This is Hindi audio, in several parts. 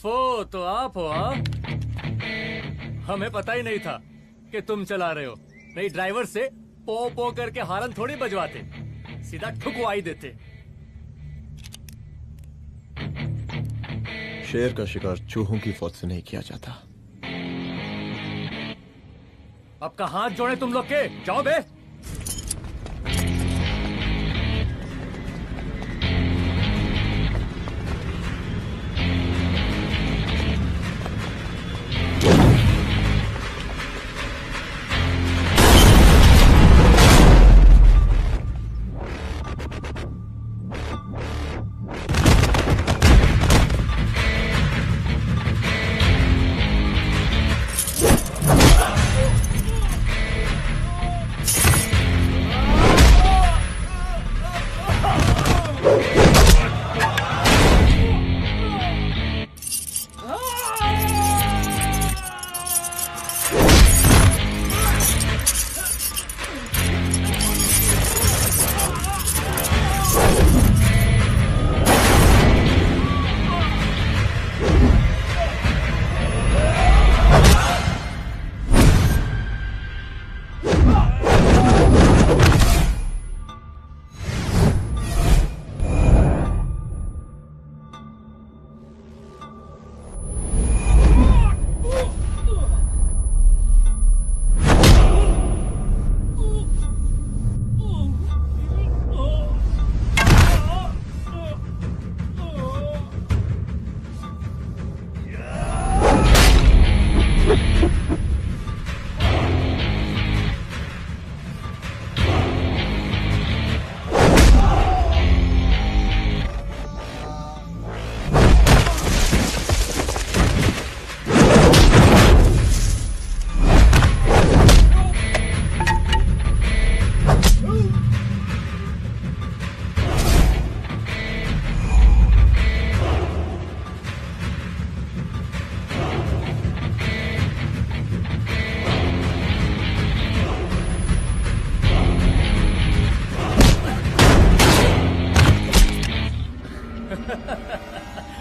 ओफो, तो आप हो हाँ? हमें पता ही नहीं था कि तुम चला रहे हो। नहीं ड्राइवर से पो पो करके हारन थोड़ी बजवाते, सीधा ठुकवाई देते। शेर का शिकार चूहों की फौज से नहीं किया जाता। अब का हाथ जोड़े तुम लोग के, जाओ बे।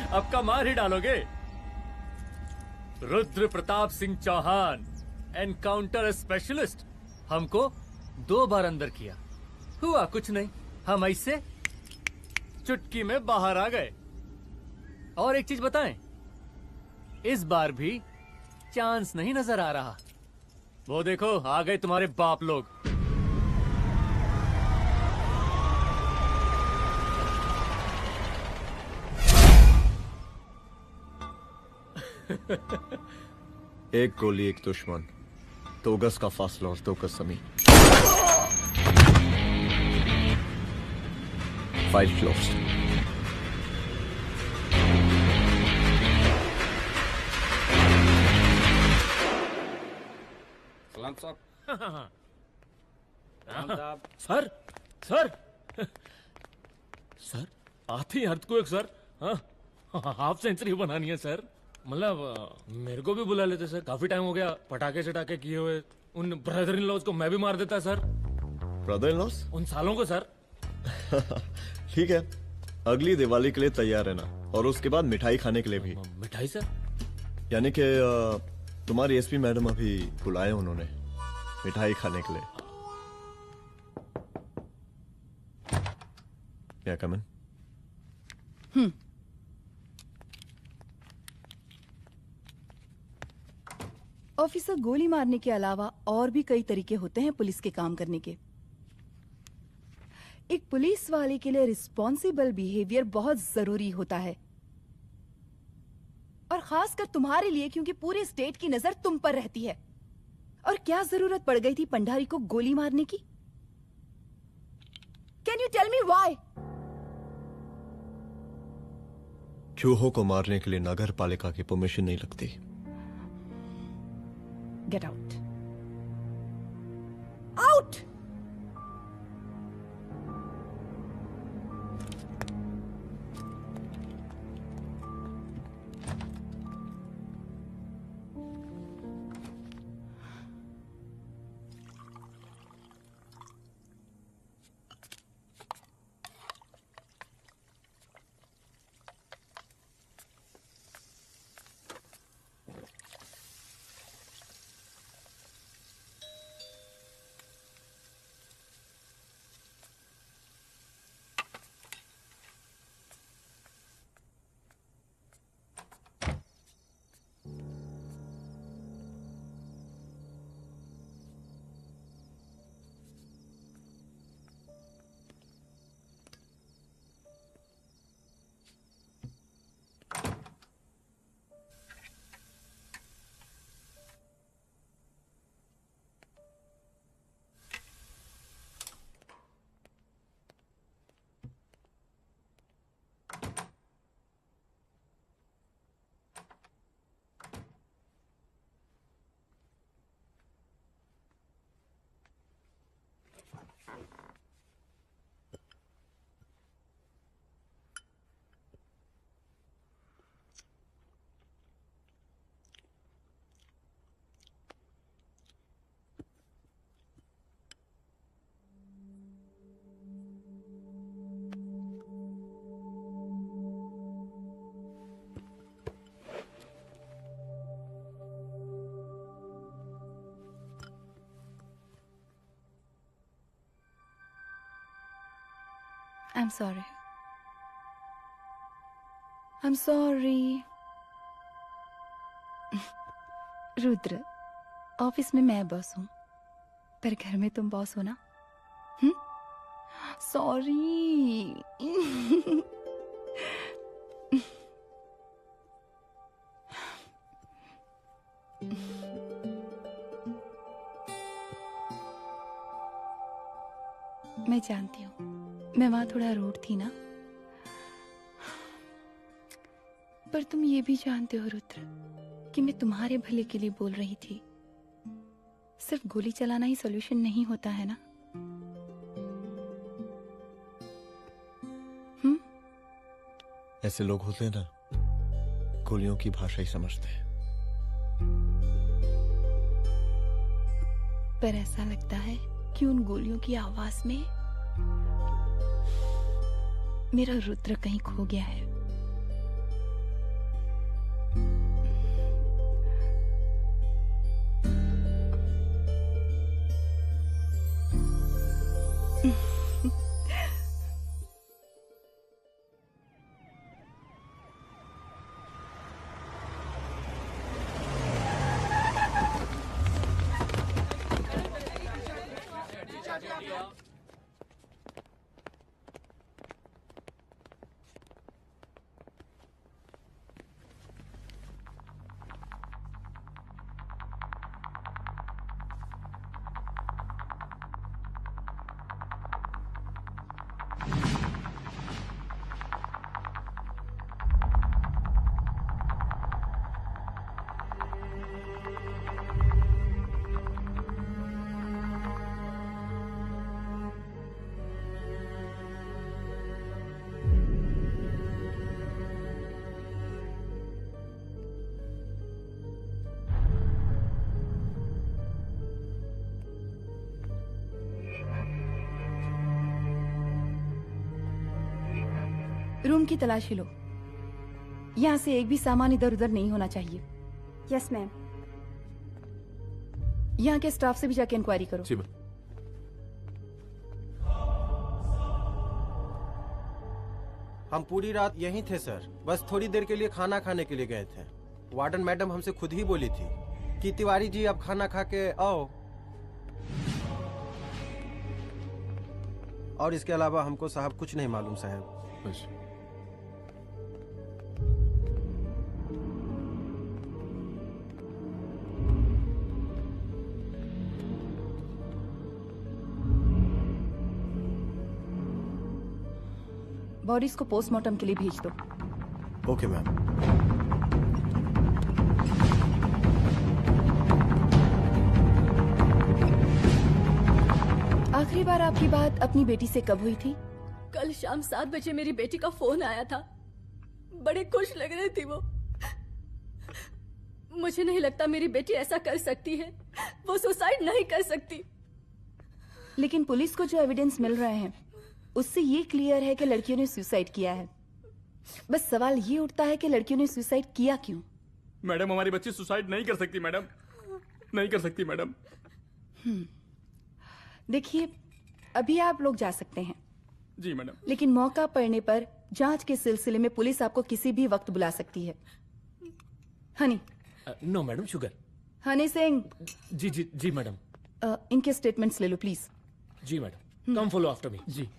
अब का मार ही डालोगे। रुद्र प्रताप सिंह चौहान, एनकाउंटर स्पेशलिस्ट, हमको 2 बार अंदर किया, हुआ कुछ नहीं। हम ऐसे चुटकी में बाहर आ गए। और एक चीज बताएं, इस बार भी चांस नहीं नजर आ रहा। वो देखो आ गए तुम्हारे बाप लोग। एक गोली एक दुश्मन, 2 गज का फासला और 2 गज जमीन। 5 closed। सलाम साहब। सर सर सर आती अर्थक्वेक सर। हाँ हाफ सेंचुरी बनानी है सर। मतलब मेरे को भी बुला लेते सर, काफी टाइम हो गया पटाखे चटाखे किए हुए। उन ब्रदर इन लॉज को मैं भी मार देता सर। Brother in loss? उन सालों को सर। ठीक है, अगली दिवाली के लिए तैयार रहना, और उसके बाद मिठाई खाने के लिए भी। मिठाई सर? यानी कि तुम्हारी एसपी मैडम अभी बुलाए उन्होंने मिठाई खाने के लिए। क्या कमन? ऑफिसर, गोली मारने के अलावा और भी कई तरीके होते हैं पुलिस के काम करने के। एक पुलिस वाले के लिए रिस्पॉन्सिबल बिहेवियर बहुत जरूरी होता है, और खासकर तुम्हारे लिए, क्योंकि पूरे स्टेट की नजर तुम पर रहती है। और क्या जरूरत पड़ गई थी पंडारी को गोली मारने की? Can you tell me why? चूहों को मारने के लिए नगर पालिका की परमिशन नहीं लगती। Get out. Out! I'm sorry. I'm sorry. Rudra, office में मैं बॉस हूँ, पर घर में तुम बॉस हो ना? सॉरी. मैं जानती हूँ, मैं वहां थोड़ा रूड थी ना, पर तुम ये भी जानते हो रुद्र कि मैं तुम्हारे भले के लिए बोल रही थी. सिर्फ गोली चलाना ही सॉल्यूशन नहीं होता है ना. ऐसे लोग होते हैं ना, गोलियों की भाषा ही समझते हैं. पर ऐसा लगता है कि उन गोलियों की आवाज में मेरा रुद्र कहीं खो गया है. रूम की तलाशी लो. यहाँ से एक भी सामान इधर उधर नहीं होना चाहिए. Yes ma'am. यहाँ के स्टाफ से भी जाके इंक्वायरी करो. जी मैम. हम पूरी रात यहीं थे सर, बस थोड़ी देर के लिए खाना खाने के लिए गए थे. वार्डन मैडम हमसे खुद ही बोली थी कि तिवारी जी आप खाना खा के आओ, और इसके अलावा हमको साहब कुछ नहीं मालूम साहब. बस. बॉडीज को पोस्टमार्टम के लिए भेज दो. Okay ma'am. आखिरी बार आपकी बात अपनी बेटी से कब हुई थी? कल शाम 7 बजे मेरी बेटी का फोन आया था. बड़ी खुश लग रही थी वो. मुझे नहीं लगता मेरी बेटी ऐसा कर सकती है. वो सुसाइड नहीं कर सकती. लेकिन पुलिस को जो एविडेंस मिल रहे हैं उससे ये क्लियर है कि लड़कियों ने सुसाइड किया है. बस सवाल ये उठता है कि लड़कियों ने सुसाइड किया क्यों? मैडम हमारी बच्ची सुसाइड नहीं कर सकती मैडम, नहीं कर सकती मैडम. देखिए, अभी आप लोग जा सकते हैं. जी मैडम. लेकिन मौका पड़ने पर जांच के सिलसिले में पुलिस आपको किसी भी वक्त बुला सकती है. Honey. No madam, sugar. Honey Singh. जी जी जी मैडम. इनके स्टेटमेंट्स ले लो प्लीज. जी madam. Come follow after me. जी.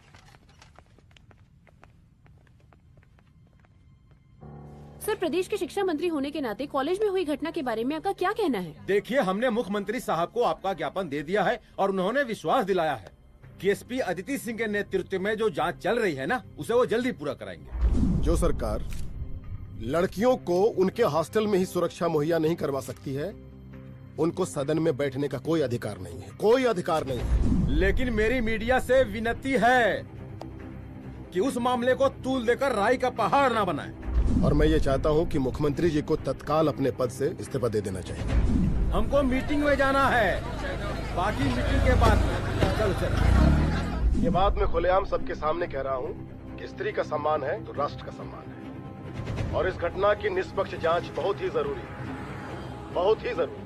सर, प्रदेश के शिक्षा मंत्री होने के नाते कॉलेज में हुई घटना के बारे में आपका क्या कहना है? देखिए, हमने मुख्यमंत्री साहब को आपका ज्ञापन दे दिया है और उन्होंने विश्वास दिलाया है कि एसपी अदिति सिंह के नेतृत्व में जो जांच चल रही है ना, उसे वो जल्दी पूरा कराएंगे. जो सरकार लड़कियों को उनके हॉस्टल में ही सुरक्षा मुहैया नहीं करवा सकती है, उनको सदन में बैठने का कोई अधिकार नहीं है. कोई अधिकार नहीं है. लेकिन मेरी मीडिया से विनती है कि उस मामले को तूल देकर राई का पहाड़ ना बनाए. और मैं ये चाहता हूँ कि मुख्यमंत्री जी को तत्काल अपने पद से इस्तीफा दे देना चाहिए. हमको मीटिंग में जाना है, बाकी मीटिंग के बाद. चल. ये बात मैं खुलेआम सबके सामने कह रहा हूँ कि स्त्री का सम्मान है तो राष्ट्र का सम्मान है, और इस घटना की निष्पक्ष जांच बहुत ही जरूरी है. बहुत ही जरूरी.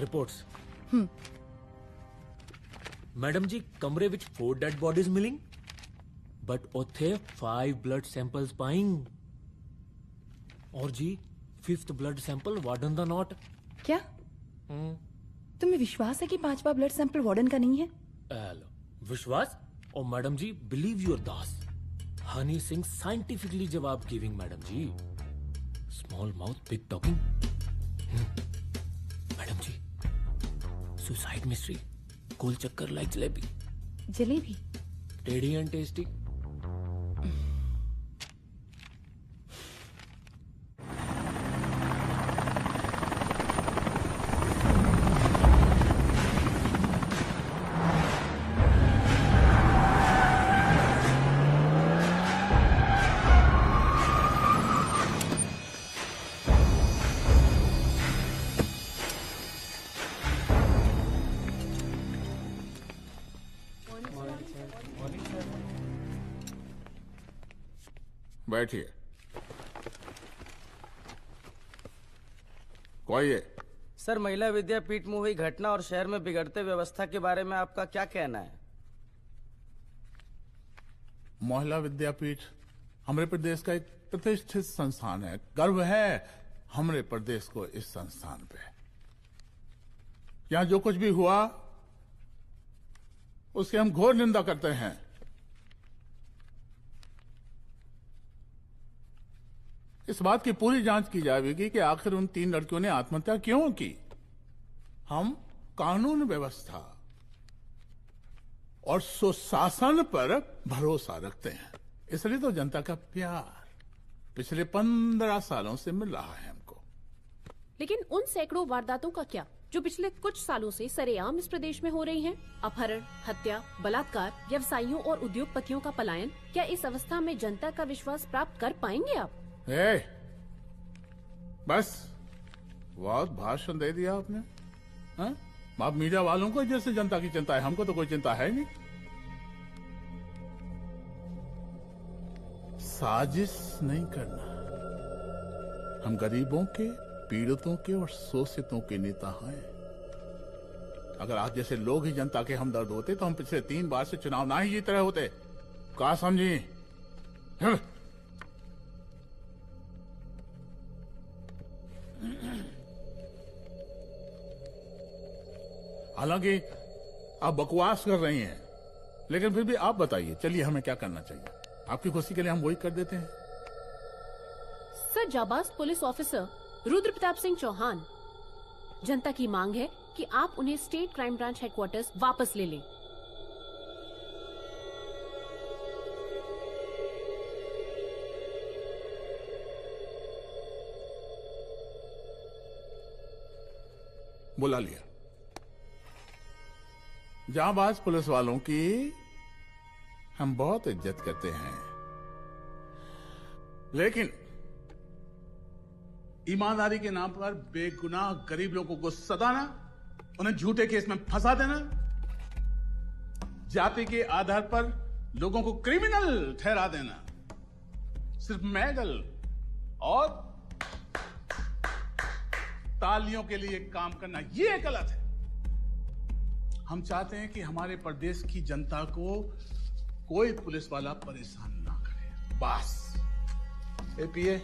ਰਿਪੋਰਟਸ ਮੈਡਮ ਜੀ ਕਮਰੇ ਵਿੱਚ 4 ਡੈਡ ਬੋਡੀਜ਼ ਮਿਲਿੰਗ ਬਟ ਉੱਥੇ 5 ਬਲੱਡ ਸੈਂਪਲਸ ਪਾਈਂਗ और जी 5th ब्लड सैंपल वार्डन दा नॉट क्या तुम्हें विश्वास है कि 5वां ब्लड सैंपल वार्डन का नहीं है? हेलो विश्वास और मैडम जी बिलीव योर दास हनी सिंह साइंटिफिकली जवाब giving madam ji small mouth big talking madam ji suicide mystery गोल चक्कर लाइक जलेबी जलेबी टेढ़ी एंड टेस्टी बैठिए। कोई है? सर महिला विद्यापीठ में हुई घटना और शहर में बिगड़ते व्यवस्था के बारे में आपका क्या कहना है? महिला विद्यापीठ हमारे प्रदेश का एक प्रतिष्ठित संस्थान है। गर्व है हमारे प्रदेश को इस संस्थान पे। यहां जो कुछ भी हुआ उसकी हम घोर निंदा करते हैं। इस बात की पूरी जांच की जाएगी कि आखिर उन 3 लड़कियों ने आत्महत्या क्यों की। हम कानून व्यवस्था और सुशासन पर भरोसा रखते हैं, इसलिए तो जनता का प्यार पिछले 15 सालों से मिल रहा है हमको। लेकिन उन सैकड़ों वारदातों का क्या जो पिछले कुछ सालों से सरेआम इस प्रदेश में हो रही हैं? अपहरण, हत्या, बलात्कार, व्यवसायियों और उद्योगपतियों का पलायन। क्या इस अवस्था में जनता का विश्वास प्राप्त कर पाएंगे आप? बस बहुत भाषण दे दिया आपने। हाँ? आप मीडिया वालों को जैसे जनता की चिंता है, हमको तो कोई चिंता है नहीं। साजिश नहीं करना। हम गरीबों के, पीड़ितों के और शोषितों के नेता हैं। अगर आप जैसे लोग ही जनता के हमदर्द होते तो हम पिछले 3 बार से चुनाव ना ही जीत रहे होते। क्या समझी? हालांकि आप बकवास कर रही हैं, लेकिन फिर भी आप बताइए, चलिए हमें क्या करना चाहिए? आपकी खुशी के लिए हम वही कर देते हैं। सर जाबाज पुलिस ऑफिसर रुद्र प्रताप सिंह चौहान, जनता की मांग है कि आप उन्हें स्टेट क्राइम ब्रांच हेडक्वार्टर्स वापस ले लें। बुला लिया। जाबाज पुलिस वालों की हम बहुत इज्जत करते हैं, लेकिन ईमानदारी के नाम पर बेगुनाह गरीब लोगों को सताना, उन्हें झूठे केस में फंसा देना, जाति के आधार पर लोगों को क्रिमिनल ठहरा देना, सिर्फ मेडल और तालियों के लिए काम करना, ये गलत है। हम चाहते हैं कि हमारे प्रदेश की जनता को कोई पुलिस वाला परेशान ना करे, बस। एपीए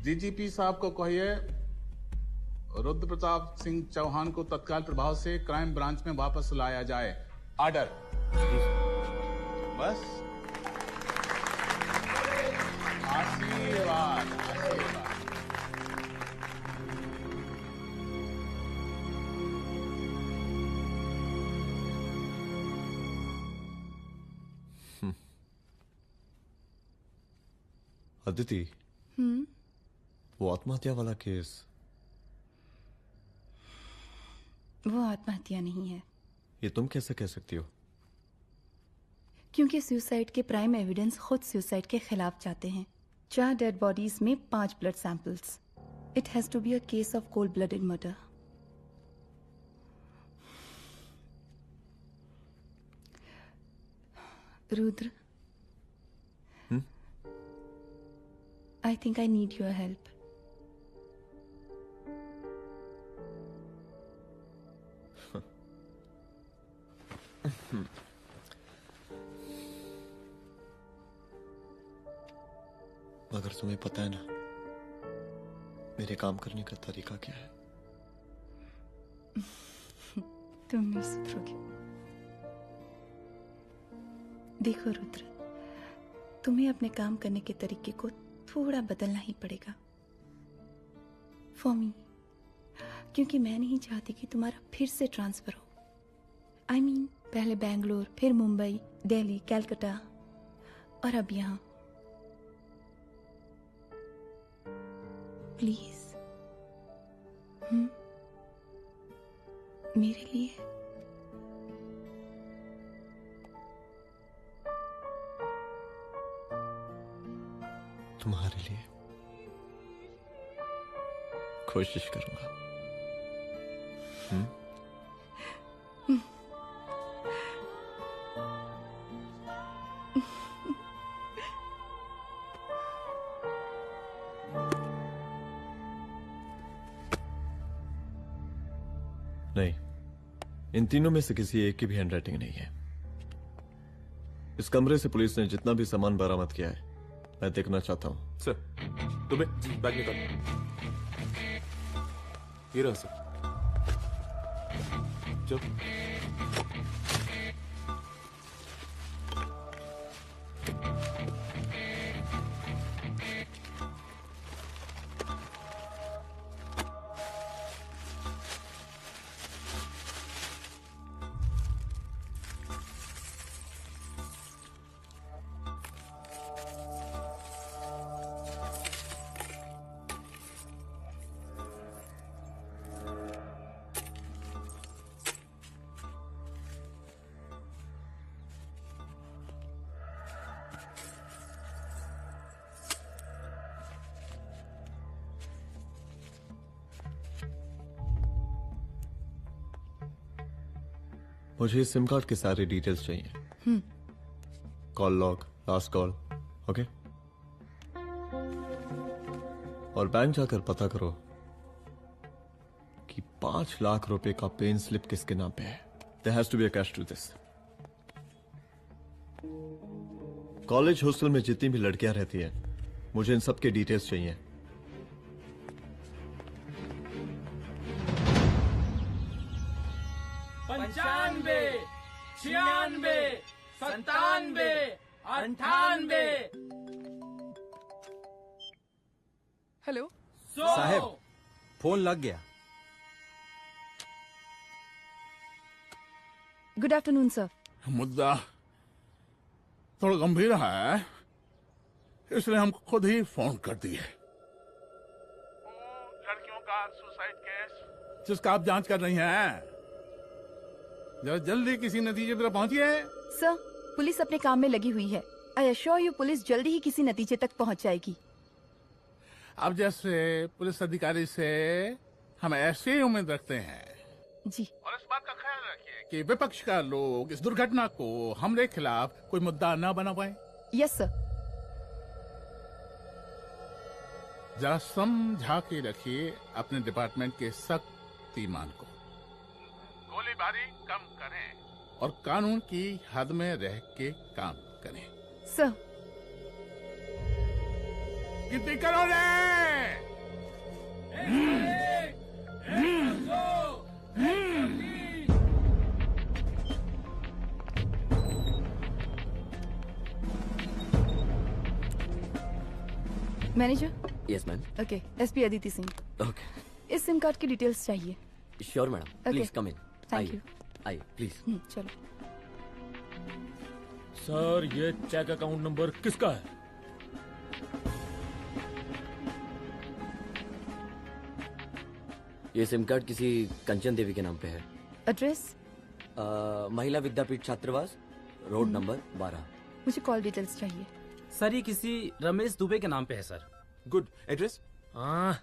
डीजीपी साहब को कहिए रुद्र प्रताप सिंह चौहान को तत्काल प्रभाव से क्राइम ब्रांच में वापस लाया जाए। ऑर्डर। बस। आशीर्वाद, आशीर्वाद। अदिति, वो आत्महत्या वाला केस, वो आत्महत्या नहीं है। ये तुम कैसे कह सकती हो? क्योंकि सुसाइड के प्राइम एविडेंस खुद सुसाइड के खिलाफ जाते हैं। 4 डेड बॉडीज में 5 blood samples. It has to be a case of cold blooded murder. Rudra, I think I need your help. मगर तुम्हें पता है ना मेरे काम करने का तरीका क्या है? तुम नहीं सुधरोगे। देखो रुद्र, तुम्हें अपने काम करने के तरीके को थोड़ा बदलना ही पड़ेगा फॉर मी, क्योंकि मैं नहीं चाहती कि तुम्हारा फिर से ट्रांसफर हो। I mean, पहले बैंगलोर, फिर मुंबई, दिल्ली, कलकत्ता और अब यहाँ। प्लीज मेरे लिए। तुम्हारे लिए कोशिश करूंगा। नहीं, इन तीनों में से किसी एक की भी हैंडराइटिंग नहीं है। इस कमरे से पुलिस ने जितना भी सामान बरामद किया है मैं देखना चाहता हूं। सर, तुम्हें बैग निकाल। ये रहा सर। चल। मुझे सिम कार्ड के सारे डिटेल्स चाहिए। Call log, last call, okay? और बैंक जाकर पता करो कि 5 लाख रुपए का पेन स्लिप किसके नाम पे है। There has to be a catch to this. College hostel में जितनी भी लड़कियां रहती हैं, मुझे इन सब के डिटेल्स चाहिए। 95, 96, 97, 98। हेलो साहब, फोन लग गया। Good afternoon sir. मुद्दा थोड़ा गंभीर है, इसलिए हम खुद ही फोन कर दिए। लड़कियों का सुसाइड केस जिसका आप जांच कर रही हैं, जरा जल्दी किसी नतीजे पर पहुंचिए। सर, पुलिस अपने काम में लगी हुई है। आई अश्योर यू पुलिस जल्दी ही किसी नतीजे तक पहुंच जाएगी। अब जैसे पुलिस अधिकारी से हम ऐसे ही उम्मीद रखते हैं जी। और इस बात का ख्याल रखिए कि विपक्ष का लोग इस दुर्घटना को हमरे खिलाफ कोई मुद्दा न बना पाए। Yes sir. जरा समझा के रखिए अपने डिपार्टमेंट के सख्त ईमान को। गोलीबारी कम करें और कानून की हद में रह के काम करें। सर। कितनी करोगे? Manager. Yes ma'am. Okay, SP Aditi Singh. Okay. इस सिम कार्ड की डिटेल्स चाहिए। Sure madam, please come in. Thank you. आइए प्लीज। चलो। सर, ये चेक अकाउंट नंबर किसका है? ये सिम कार्ड किसी कंचन देवी के नाम पे है। एड्रेस? महिला विद्यापीठ छात्रावास, रोड नंबर 12। मुझे कॉल डिटेल्स चाहिए। सर, ये किसी रमेश दुबे के नाम पे है सर। गुड। एड्रेस? हाँ,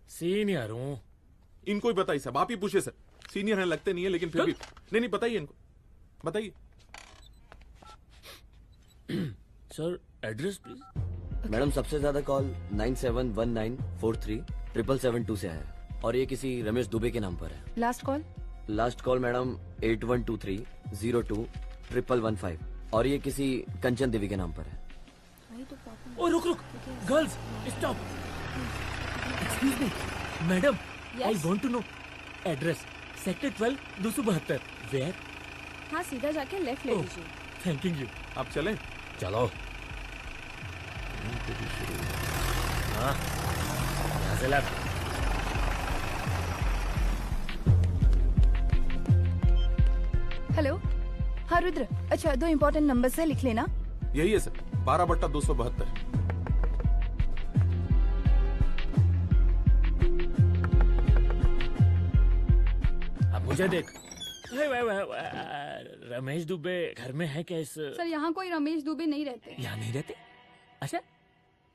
सीनियर हूँ। इनको ही बताइए साहब, आप ही पूछे सर। सीनियर हैं लगते नहीं है, लेकिन फिर भी नहीं बताइए इनको, बताइए। Sir, address please. मैडम, सबसे ज्यादा कॉल 9719437772 से आया है और ये किसी रमेश दुबे के नाम पर है। Last call? Last call madam 8123021115 और ये किसी कंचन देवी के नाम पर है। ओ रुक girls stop. Excuse me madam, I want to know address sector 12 272 where. हाँ, सीधा जाके लेफ्ट ले लीजिए। Thank you. आप चलें? चलो। हाँ, यहाँ से लेफ्ट। हेलो। हाँ रुद्र, अच्छा 2 इम्पोर्टेंट नंबर्स है, लिख लेना। यही है सर, 12/272। अब मुझे देख। रमेश दुबे घर में है क्या? इस सर यहाँ कोई रमेश दुबे नहीं रहते। यहाँ नहीं रहते? अच्छा,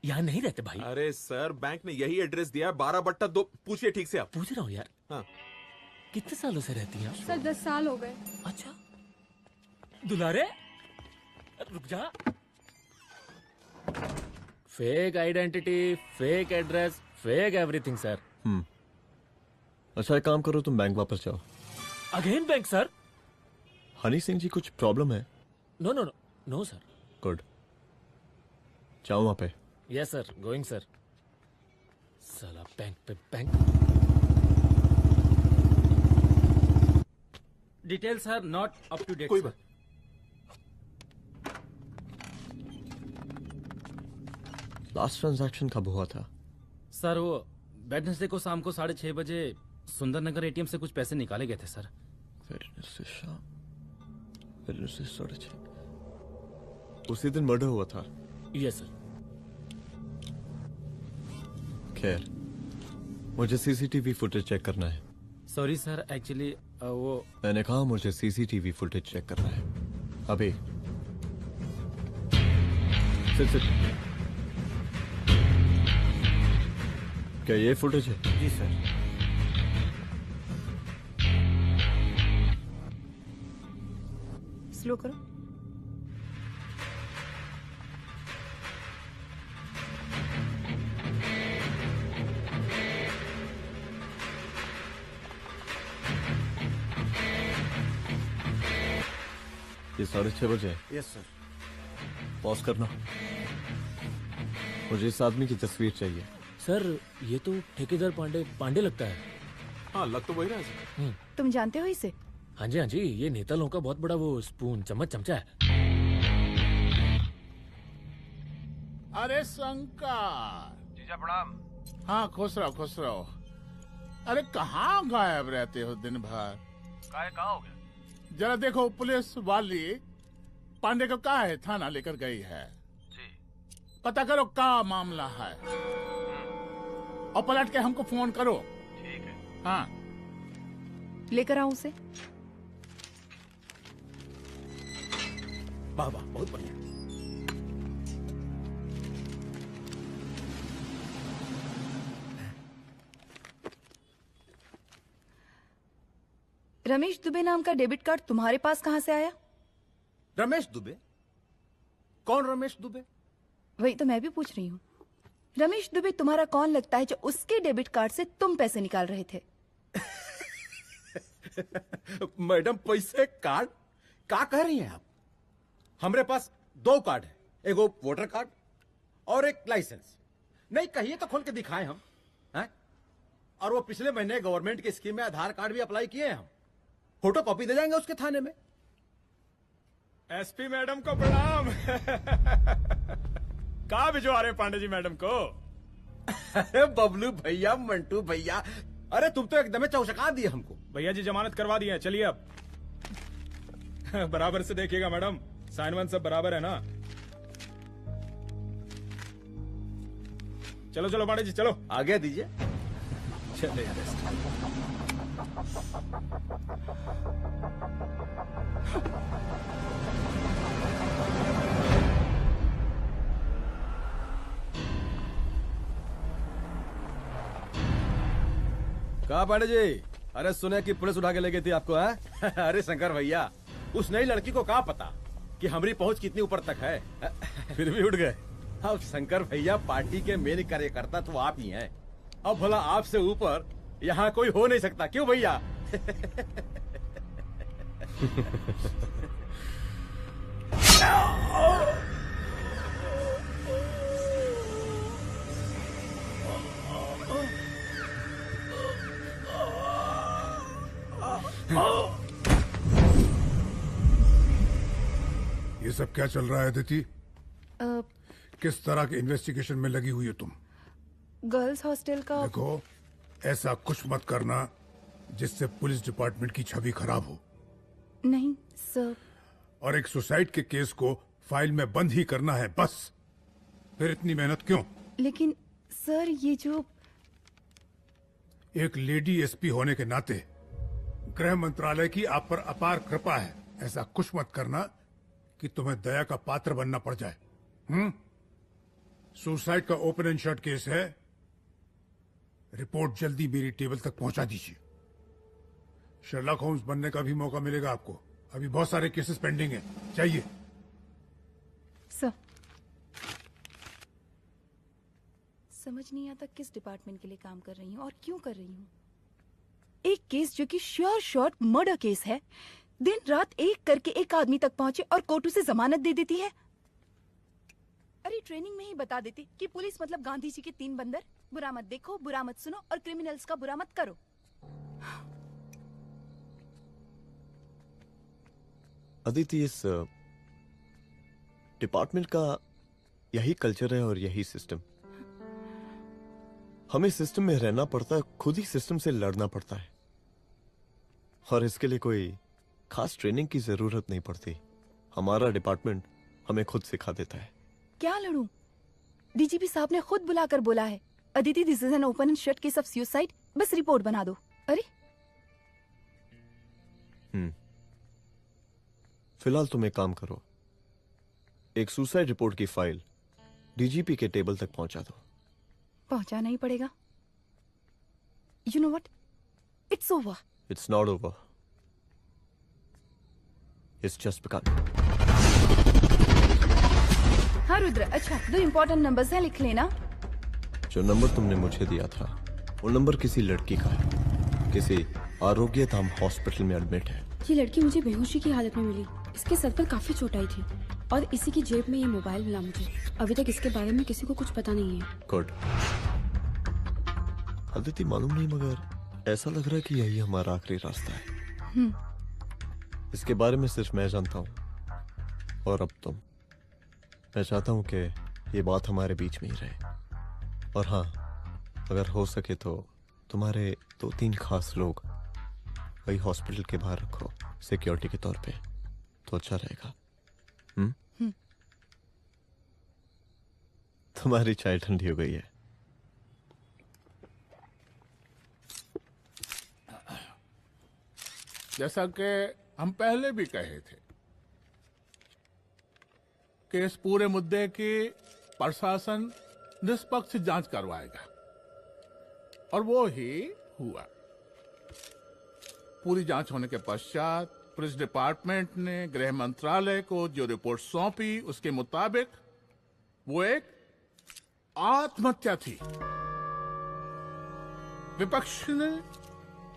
यहाँ नहीं रहते भाई। अरे सर, बैंक ने यही एड्रेस दिया है, 12/2। पूछिए ठीक से आप। पूछ रहा हूँ यार। हाँ। कितने सालों से रहती हैं? सर 10 साल हो गए। अच्छा दुलारे, रुक जा। Fake identity, fake address, fake everything sir. अच्छा एक काम करो, तुम बैंक वापस जाओ। Again bank sir? Honey Singh ji कुछ प्रॉब्लम है? No no no no sir. Good, जाओ वहां पे। Yes sir, going sir. साला बैंक पे bank. Details are not up to date. कोई बात। लास्ट ट्रांजैक्शन कब हुआ था? सर वो वेडनेसडे को शाम को 6:30 बजे सुंदरनगर एटीएम से कुछ पैसे निकाले गए थे सर। वेडनेसडे शाम, वेडनेसडे 6:30। उसी दिन मर्डर हुआ था? Yes sir. खैर, मुझे सीसीटीवी फुटेज चेक करना है। सॉरी सर, एक्चुअली वो मैंने कहा मुझे सीसीटीवी फुटेज चेक करना है अभी। सिट। क्या ये फुटेज है? जी सर। स्लो करो। ये 6:30 बजे है। Yes sir. पॉज करना। मुझे इस आदमी की तस्वीर चाहिए। सर ये तो ठेकेदार पांडे लगता है। हाँ, लग तो वही रहा है सर। तुम जानते हो इसे? हाँ जी हाँ जी, ये नेता लोगों का बहुत बड़ा वो स्पून चमचा है। अरे शंकर। जीजा प्रणाम। हाँ खुश रहो। अरे कहाँ गायब रहते हो दिन भर? कहाँ हो गया? जरा देखो, पुलिस वाली पांडे को कहा है थाना लेकर गई है। जी। पता करो क्या मामला है और पलट के हमको फोन करो। ठीक है। हाँ लेकर आओ उसे। वाह वाह, बहुत बढ़िया। रमेश दुबे नाम का डेबिट कार्ड तुम्हारे पास कहां से आया? रमेश दुबे? कौन रमेश दुबे? वही तो मैं भी पूछ रही हूँ। रमेश दुबे तुम्हारा कौन लगता है जो उसके डेबिट कार्ड से तुम पैसे निकाल रहे थे? मैडम, पैसे कार्ड क्या कह रही हैं आप? हमारे पास 2 कार्ड है, एक वो वोटर कार्ड और एक लाइसेंस। नहीं कहिए तो खोल के दिखाएं हम हैं? और वो पिछले महीने गवर्नमेंट की स्कीम में आधार कार्ड भी अप्लाई किए हैं हम। फोटो कॉपी दे जाएंगे उसके थाने में। एसपी मैडम को प्रणाम। कहाँ भिजवा रहे पांडे जी मैडम को? अरे बबलू भैया, मंटू भैया, अरे तुम तो एकदम चौचका दिए हमको। भैया जी जमानत करवा दिए हैं, चलिए अब। बराबर से देखिएगा मैडम, साइन वाइन सब बराबर है ना? चलो चलो पांडे जी चलो। आगे दीजिए। चले कहा पांडे जी? अरे सुने कि पुलिस उठा के ले गई थी आपको है? अरे शंकर भैया, उस नई लड़की को कहा पता कि हमारी पहुंच कितनी ऊपर तक है। फिर भी उठ गए। अब शंकर भैया, पार्टी के मेन कार्यकर्ता तो आप ही हैं। अब भला आपसे ऊपर यहाँ कोई हो नहीं सकता, क्यों भैया? ये सब क्या चल रहा है अदिति? किस तरह के इन्वेस्टिगेशन में लगी हुई हो तुम? गर्ल्स हॉस्टल का। देखो, ऐसा कुछ मत करना जिससे पुलिस डिपार्टमेंट की छवि खराब हो। नहीं सर। और एक सुसाइड के केस को फाइल में बंद ही करना है बस। फिर इतनी मेहनत क्यों? लेकिन सर, ये जो एक लेडी एसपी होने के नाते गृह मंत्रालय की आप पर अपार कृपा है। ऐसा कुछ मत करना कि तुम्हें दया का पात्र बनना पड़ जाए। सुसाइड का ओपन एंड शट केस है। रिपोर्ट जल्दी मेरी टेबल तक पहुंचा दीजिए। शर्लॉक होम्स बनने का भी मौका मिलेगा आपको। अभी बहुत सारे केसेस पेंडिंग हैं। चाहिए सर। समझ नहीं आता किस डिपार्टमेंट के लिए काम कर रही हूँ और क्यों कर रही हूँ। एक केस जो कि श्योर शॉर्ट मर्डर केस है, दिन रात एक करके एक आदमी तक पहुंचे और कोर्ट उसे जमानत दे देती है। अरे ट्रेनिंग में ही बता देती कि पुलिस मतलब गांधी जी के 3 बंदर, बुरा मत देखो, बुरा मत सुनो और क्रिमिनल्स का बुरा मत करो। अदिति, इस डिपार्टमेंट का यही कल्चर है और यही सिस्टम। हमें सिस्टम में रहना पड़ता है, खुद ही सिस्टम से लड़ना पड़ता है, और इसके लिए कोई खास ट्रेनिंग की जरूरत नहीं पड़ती। हमारा डिपार्टमेंट हमें खुद सिखा देता है। क्या लड़ूं? डीजीपी साहब ने खुद बुलाकर बोला है, Aditi this is an open and shut case of suicide, बस रिपोर्ट बना दो। अरे फिलहाल तुम एक काम करो, एक सुसाइड रिपोर्ट की फाइल डीजीपी के टेबल तक पहुंचा दो। पहुंचाना ही पड़ेगा। You know what, it's over. It's not over, it's just begun. हाँ रुद्र, अच्छा 2 इम्पोर्टेंट नंबर्स हैं, लिख लेना। जो नंबर तुमने मुझे दिया था वो नंबर किसी लड़की का है, किसी आरोग्य धाम हॉस्पिटल में एडमिट है। ये लड़की मुझे बेहोशी की हालत में मिली। इसके सर पर काफी चोट आई थी और इसी की जेब में ये मोबाइल मिला मुझे। अभी तक इसके बारे में किसी को कुछ पता नहीं है। गुड। अदिति, मालूम नहीं मगर ऐसा लग रहा है कि यही हमारा आखिरी रास्ता है। इसके बारे में सिर्फ मैं जानता हूँ और अब तुम। मैं चाहता हूँ कि ये बात हमारे बीच में ही रहे। और हाँ, अगर हो सके तो तुम्हारे 2-3 खास लोग वही हॉस्पिटल के बाहर रखो सिक्योरिटी के तौर पे, तो अच्छा रहेगा। तुम्हारी चाय ठंडी हो गई है। जैसा कि हम पहले भी कहे थे कि इस पूरे मुद्दे की प्रशासन निष्पक्ष जांच करवाएगा, और वो ही हुआ। पूरी जांच होने के पश्चात पुलिस डिपार्टमेंट ने गृह मंत्रालय को जो रिपोर्ट सौंपी उसके मुताबिक वो एक आत्महत्या थी। विपक्ष ने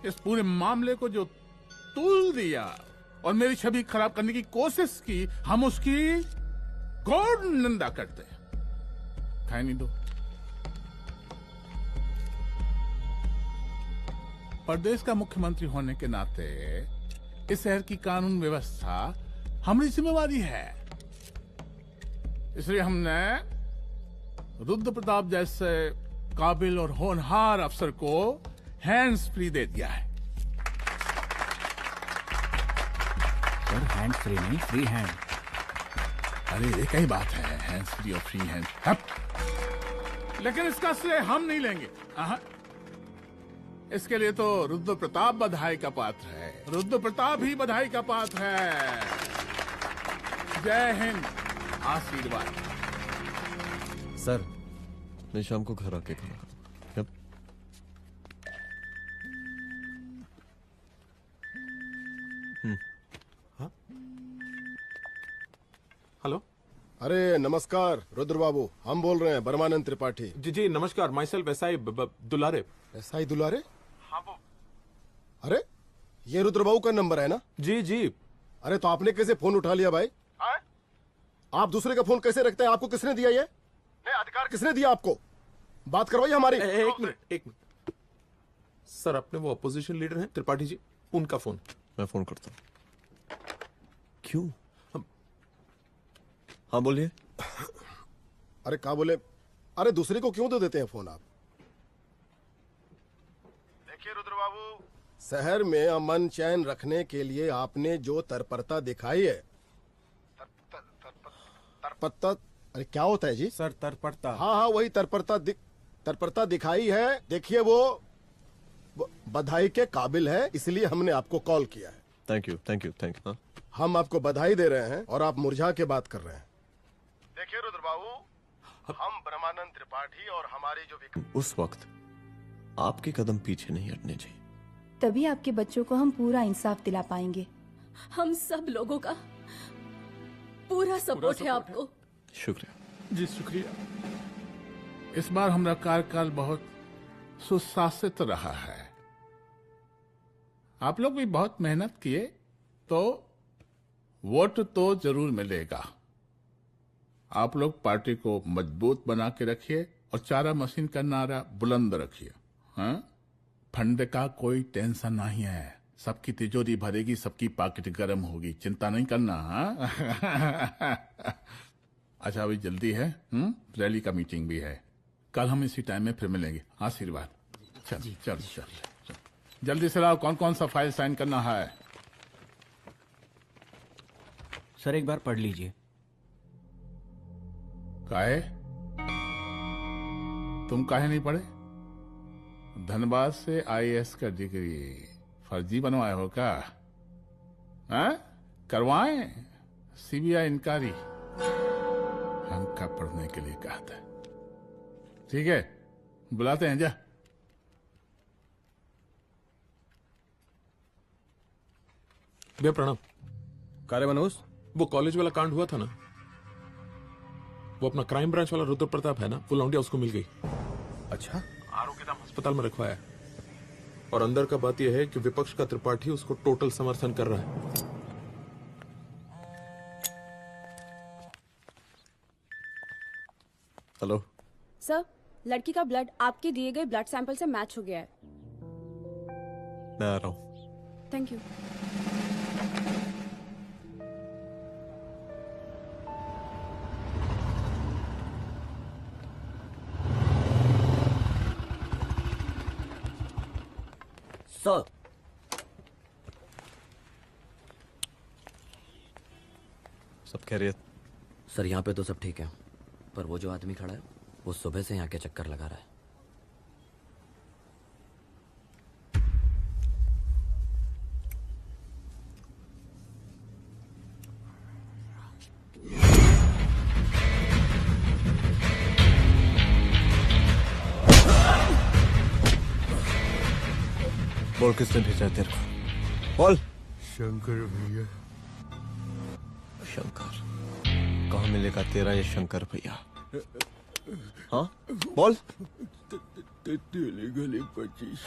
इस पूरे मामले को जो तुल दिया और मेरी छवि खराब करने की कोशिश की, हम उसकी घोर निंदा करते हैं। खाए नहीं दो। प्रदेश का मुख्यमंत्री होने के नाते इस शहर की कानून व्यवस्था हमारी जिम्मेवारी है। इसलिए हमने रुद्र प्रताप जैसे काबिल और होनहार अफसर को हैंड्स फ्री दे दिया है। सर, हैंड फ्री नहीं, फ्री हैंड। अरे ये कई बात है, हैंड्स फ्री और फ्री हैंड। लेकिन इसका श्रेय हम नहीं लेंगे। इसके लिए तो रुद्र प्रताप बधाई का पात्र है। रुद्र प्रताप ही बधाई का पात्र है। जय हिंद। आशीर्वाद। सर, मैं शाम को घर आके खाना। हेलो। अरे नमस्कार रुद्र बाबू, हम बोल रहे हैं परमानंद त्रिपाठी। जी जी नमस्कार। My self SI Dulare. SI दुलारे? हाँ वो। अरे ये रुद्र बाबू का नंबर है ना? जी जी, अरे तो आपने कैसे फोन उठा लिया भाई? आप दूसरे का फोन कैसे रखते हैं? आपको किसने दिया ये? नहीं, अधिकार किसने दिया आपको? बात करवाइए हमारी। एक मिनट। सर, अपने वो अपोजिशन लीडर हैं त्रिपाठी जी, उनका फोन। मैं फोन करता हूँ। क्यों? हाँ बोलिए। अरे क्या बोले? अरे दूसरे को क्यों दे देते हैं फोन आप? देखिए रुद्र बाबू, शहर में अमन चैन रखने के लिए आपने जो तत्परता दिखाई है, तत्परता, अरे क्या होता है जी? सर तत्परता। हाँ, वही तत्परता दिखाई है। देखिए वो बधाई के काबिल है, इसलिए हमने आपको कॉल किया है। Thank you. हम आपको बधाई दे रहे हैं और आप मुरझा के बात कर रहे हैं। देखिए रुद्र बाबू, हम ब्रह्मानंद त्रिपाठी और हमारी जो उस वक्त आपके कदम पीछे नहीं हटने चाहिए। तभी आपके बच्चों को हम पूरा इंसाफ दिला पाएंगे। हम सब लोगों का पूरा सपोर्ट है आपको। शुक्रिया जी, शुक्रिया। इस बार हमारा कार्यकाल बहुत सुशासित रहा है। आप लोग भी बहुत मेहनत किए तो वोट तो जरूर मिलेगा। आप लोग पार्टी को मजबूत बना के रखिए और चारा मशीन का नारा बुलंद रखिए। हाँ, फंड का कोई टेंशन नहीं है। सबकी तिजोरी भरेगी, सबकी पॉकेट गर्म होगी, चिंता नहीं करना। हाँ? अच्छा, अभी जल्दी है, रैली का मीटिंग भी है। कल हम इसी टाइम में फिर मिलेंगे। आशीर्वाद। चल जल्दी से लाओ। कौन कौन सा फाइल साइन करना है? सर एक बार पढ़ लीजिए। काहे? तुम काहे नहीं पढ़े? धनबाद से आईएएस का डिग्री फर्जी बनवाए हो क्या? करवाएं सीबीआई इंक्वायरी। हमका पढ़ने के लिए कहा था। ठीक है, बुलाते हैं। जा। भैया प्रणाम। कार्य मनोज, वो कॉलेज वाला कांड हुआ था ना, वो अपना क्राइम ब्रांच वाला रुद्र प्रताप है ना, वो लौंडिया उसको मिल गई। अच्छा? आरोग्यधाम अस्पताल में रखवाया और अंदर का बात यह है कि विपक्ष का त्रिपाठी उसको टोटल समर्थन कर रहा है। हेलो सर, लड़की का ब्लड आपके दिए गए ब्लड सैंपल से मैच हो गया है। मैं आ रहा हूँ। Thank you. सर, सब खैरियत? सर यहाँ पे तो सब ठीक है, पर वो जो आदमी खड़ा है वो सुबह से यहाँ के चक्कर लगा रहा है। बोल किसने भेजा तेरे को? बोल। शंकर भैया। शंकर? कहाँ मिलेगा तेरा ये शंकर भैया? हाँ बोल। गली 25।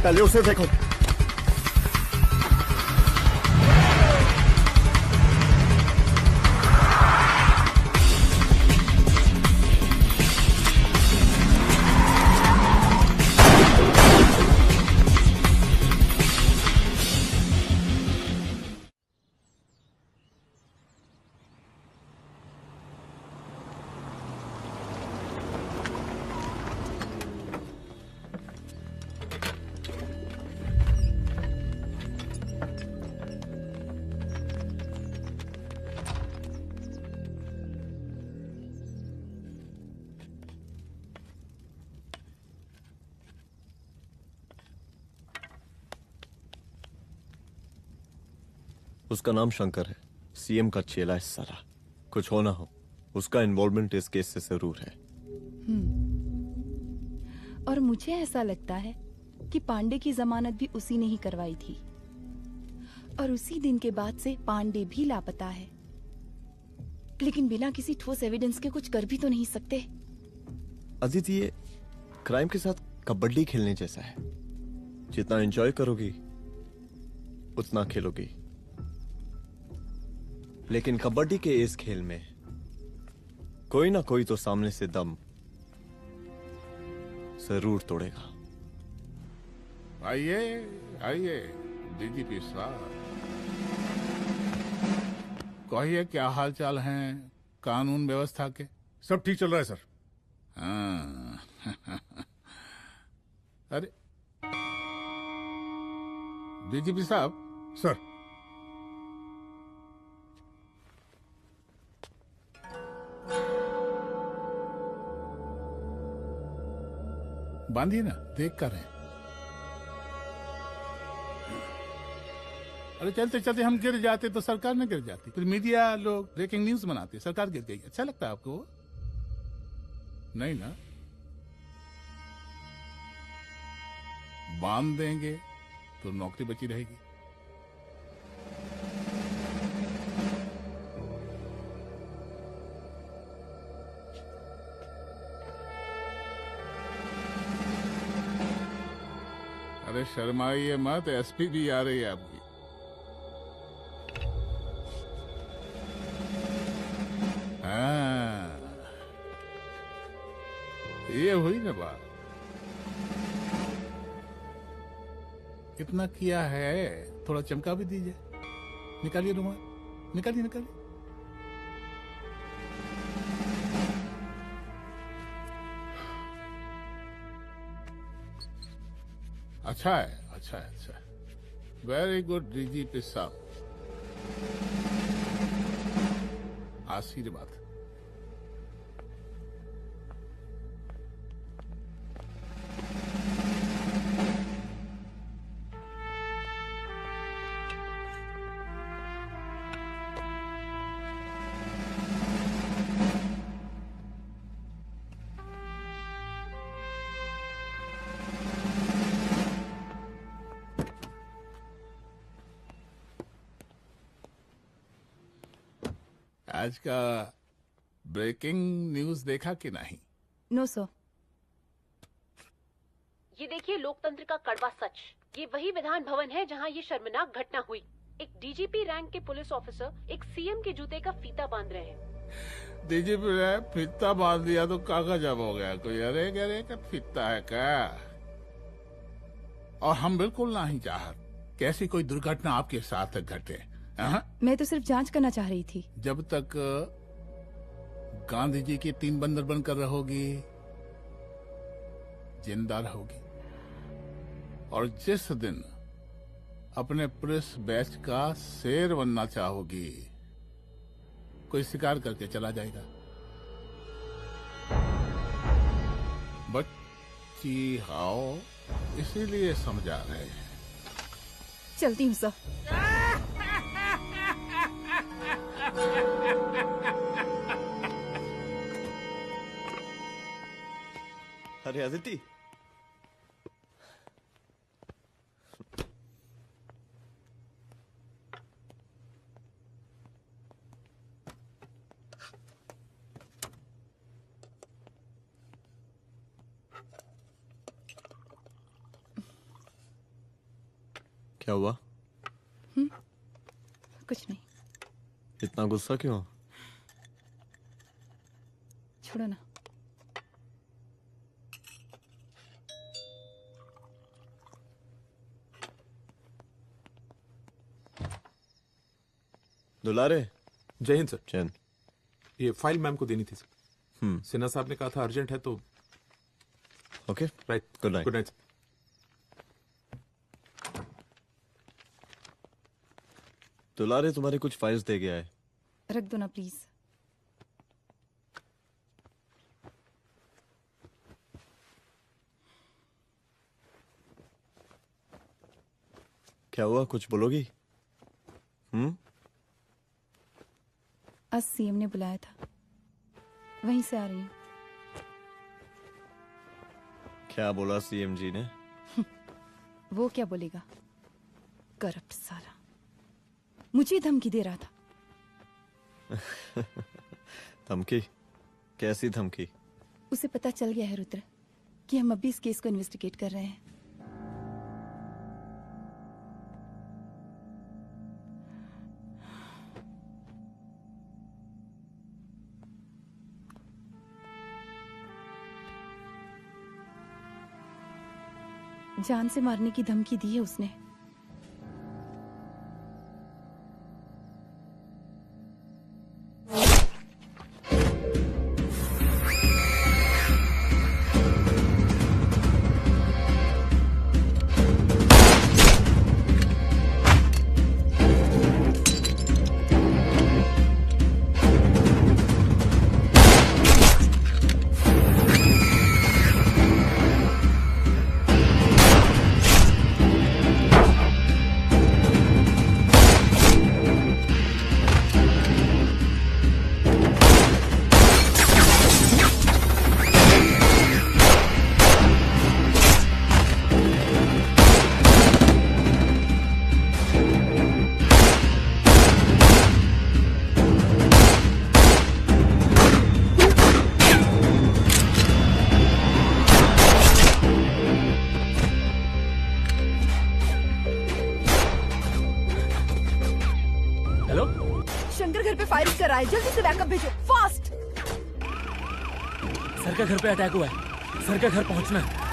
पहले उसे देखो। उसका नाम शंकर है, सीएम का चेला है साला। कुछ हो ना हो, उसका इन्वॉल्वमेंट इस केस से जरूर है। और मुझे ऐसा लगता है कि पांडे की जमानत भी उसी ने ही करवाई थी, और उसी दिन के बाद से पांडे भी लापता है। लेकिन बिना किसी ठोस एविडेंस के कुछ कर भी तो नहीं सकते। अदिति, ये क्राइम के साथ कबड्डी खेलने जैसा है। जितना एंजॉय करोगी उतना खेलोगी, लेकिन कबड्डी के इस खेल में कोई ना कोई तो सामने से दम जरूर तोड़ेगा। आइए आइए डीजीपी साहब, कहिए क्या हाल चाल हैं कानून व्यवस्था के? सब ठीक चल रहा है सर। हाँ। अरे डीजीपी साहब। सर। बांधिए ना, देख कर हैं। अरे चलते चलते हम गिर जाते तो सरकार न गिर जाती, फिर मीडिया लोग ब्रेकिंग न्यूज बनाते, सरकार गिर गई। अच्छा लगता है आपको? नहीं ना? बांध देंगे तो नौकरी बची रहेगी। अरे शर्माइए मत, एसपी भी आ रही है आपकी। हाँ, ये हुई ना बात। कितना किया है, थोड़ा चमका भी दीजिए। निकालिए रुमाल, निकालिए निकालिए। अच्छा है, अच्छा है, अच्छा है। वेरी गुड डीजीपी साहब, आशीर्वाद। आज का ब्रेकिंग न्यूज देखा कि नहीं? No sir. ये देखिए लोकतंत्र का कड़वा सच। ये वही विधान भवन है जहां ये शर्मनाक घटना हुई। एक डीजीपी रैंक के पुलिस ऑफिसर एक सीएम के जूते का फीता बांध रहे हैं। डीजीपी ने फीता बांध दिया तो कागज अब हो गया कोई? अरे गरे का फीता है क्या? और हम बिल्कुल नहीं चाहते कि ऐसी कोई दुर्घटना आपके साथ घटे। मैं तो सिर्फ जांच करना चाह रही थी। जब तक गांधी जी की टीम बंदर बनकर रहोगी, जिंदा रहोगी। और जिस दिन अपने पुलिस बैच का शेर बनना चाहोगी, कोई शिकार करके चला जाएगा। बच्ची हाओ, इसीलिए समझा रहे हैं। चलती हूँ सर। अरे अदिति, क्या हुआ? कुछ नहीं। इतना गुस्सा क्यों? छोड़ो ना। दुलारे। जय हिंद सर। जय हिंद। ये फाइल मैम को देनी थी सर। सिन्हा साहब ने कहा था अर्जेंट है तो। Okay right. Good night. Good night. दुलारे तुम्हारे कुछ फाइल्स दे गया है। रख दो ना प्लीज। क्या हुआ, कुछ बोलोगी? आज सीएम ने बुलाया था, वहीं से आ रही हूँ। क्या बोला सीएम जी ने? वो क्या बोलेगा, करप्ट साला, मुझे धमकी दे रहा था। धमकी? कैसी धमकी? उसे पता चल गया है रुद्र कि हम अभी इस केस को इन्वेस्टिगेट कर रहे हैं। जान से मारने की धमकी दी है उसने। शंकर घर पे फायरिंग कर रहा है, जल्दी से बैकअप भेजो, फास्ट। सर का घर पे अटैक हुआ है, सर का घर पहुंचना है।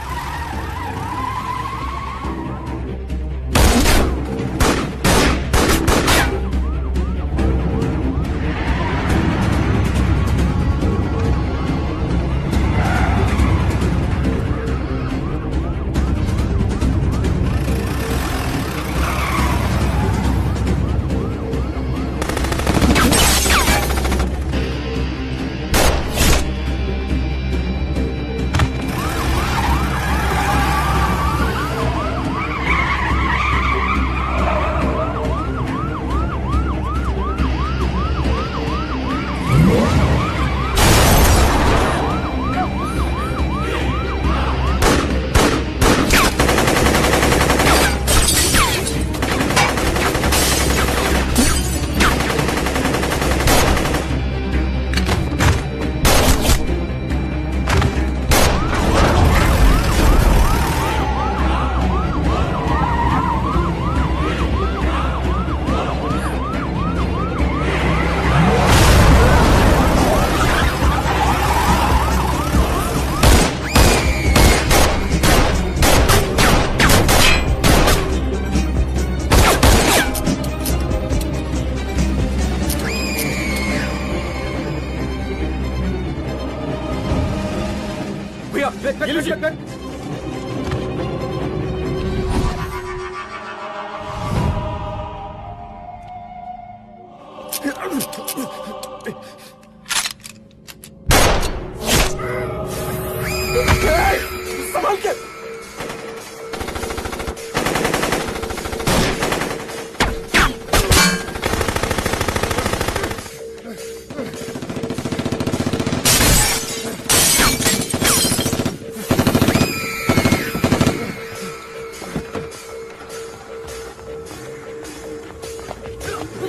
संभाल के।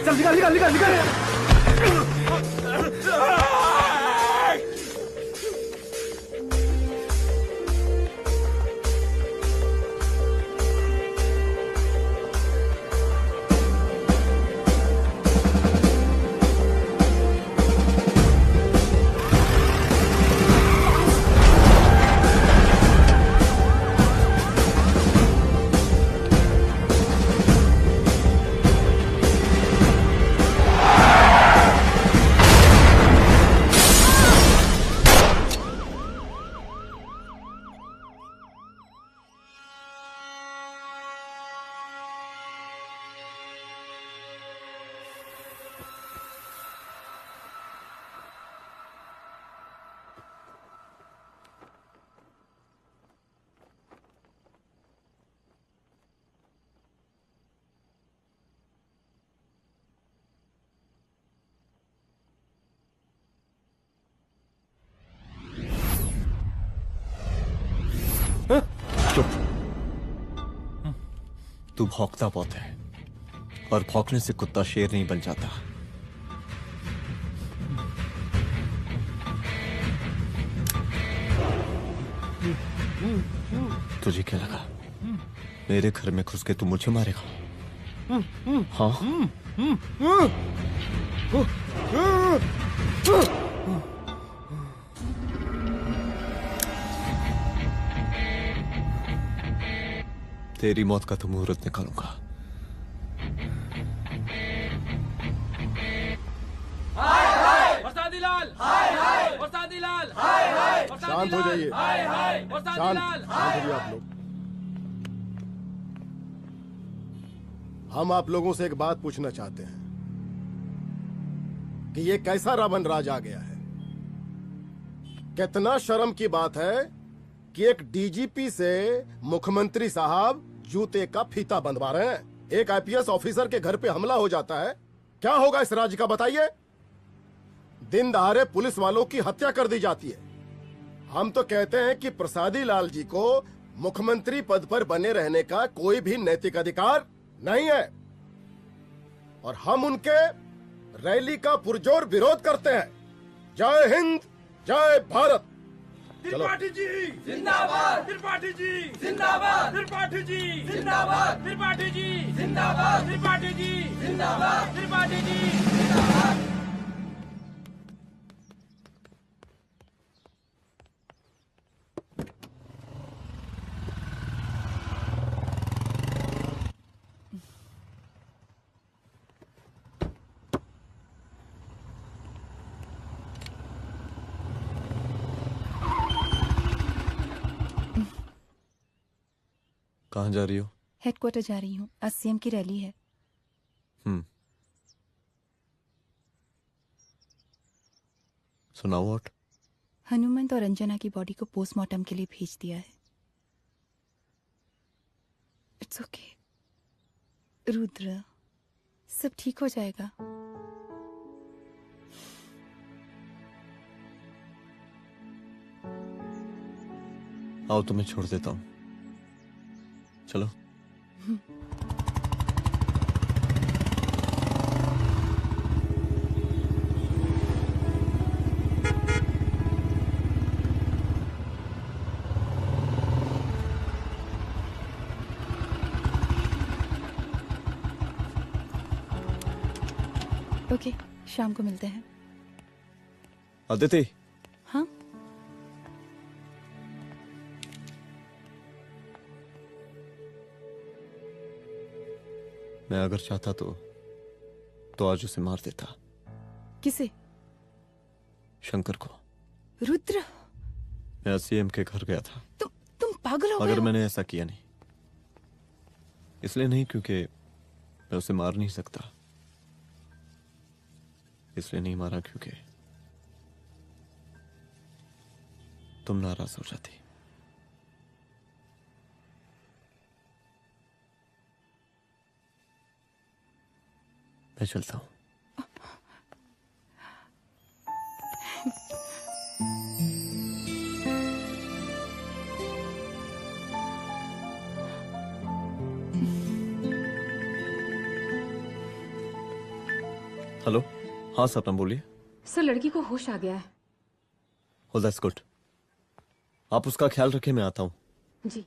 चल निकाल निकाल निकाल निकाल। चुप। तू भौंकता बहुत है और भौंकने से कुत्ता शेर नहीं बन जाता। तुझे क्या लगा मेरे घर में घुस के तू मुझे मारेगा? हाँ? तेरी मौत का तो मुहूर्त निकालूंगा। शांत हो जाइए। शांत हो जाइए आप लोग। हम आप लोगों से एक बात पूछना चाहते हैं कि ये कैसा रावण राज आ गया है? कितना शर्म की बात है कि एक डीजीपी से मुख्यमंत्री साहब जूते का फीता बंधवा रहे हैं। एक आईपीएस ऑफिसर के घर पे हमला हो जाता है, क्या होगा इस राज्य का बताइए? दिन दहाड़े पुलिस वालों की हत्या कर दी जाती है। हम तो कहते हैं कि प्रसादी लाल जी को मुख्यमंत्री पद पर बने रहने का कोई भी नैतिक अधिकार नहीं है और हम उनके रैली का पुरजोर विरोध करते हैं। जय हिंद, जय भारत। त्रिपाठी जी जिंदाबाद, त्रिपाठी जी जिंदाबाद, त्रिपाठी जी जिंदाबाद, त्रिपाठी जी जिंदाबाद, त्रिपाठी जी जिंदाबाद, त्रिपाठी जी जिंदाबाद। कहाँ जा रही हो? हेडक्वार्टर जा रही हूँ, आज सीएम की रैली है। सुनाओ। व्हाट? हनुमंत और अंजना की बॉडी को पोस्टमार्टम के लिए भेज दिया है। इट्स ओके रुद्र, सब ठीक हो जाएगा। आओ तुम्हें छोड़ देता हूँ, चलो। ओके, शाम को मिलते हैं। अदिति। हाँ? मैं अगर चाहता तो आज उसे मार देता। किसे? शंकर को। रुद्र, मैं सीएम के घर गया था। तुम पागल हो गए मगर हो? मैंने ऐसा किया नहीं, इसलिए नहीं क्योंकि मैं उसे मार नहीं सकता, इसलिए नहीं मारा क्योंकि तुम नाराज हो जाती। मैं चलता हूं। हेलो। हाँ सपना बोलिए। सर, लड़की को होश आ गया है। Oh, that's good. आप उसका ख्याल रखें, मैं आता हूं। जी।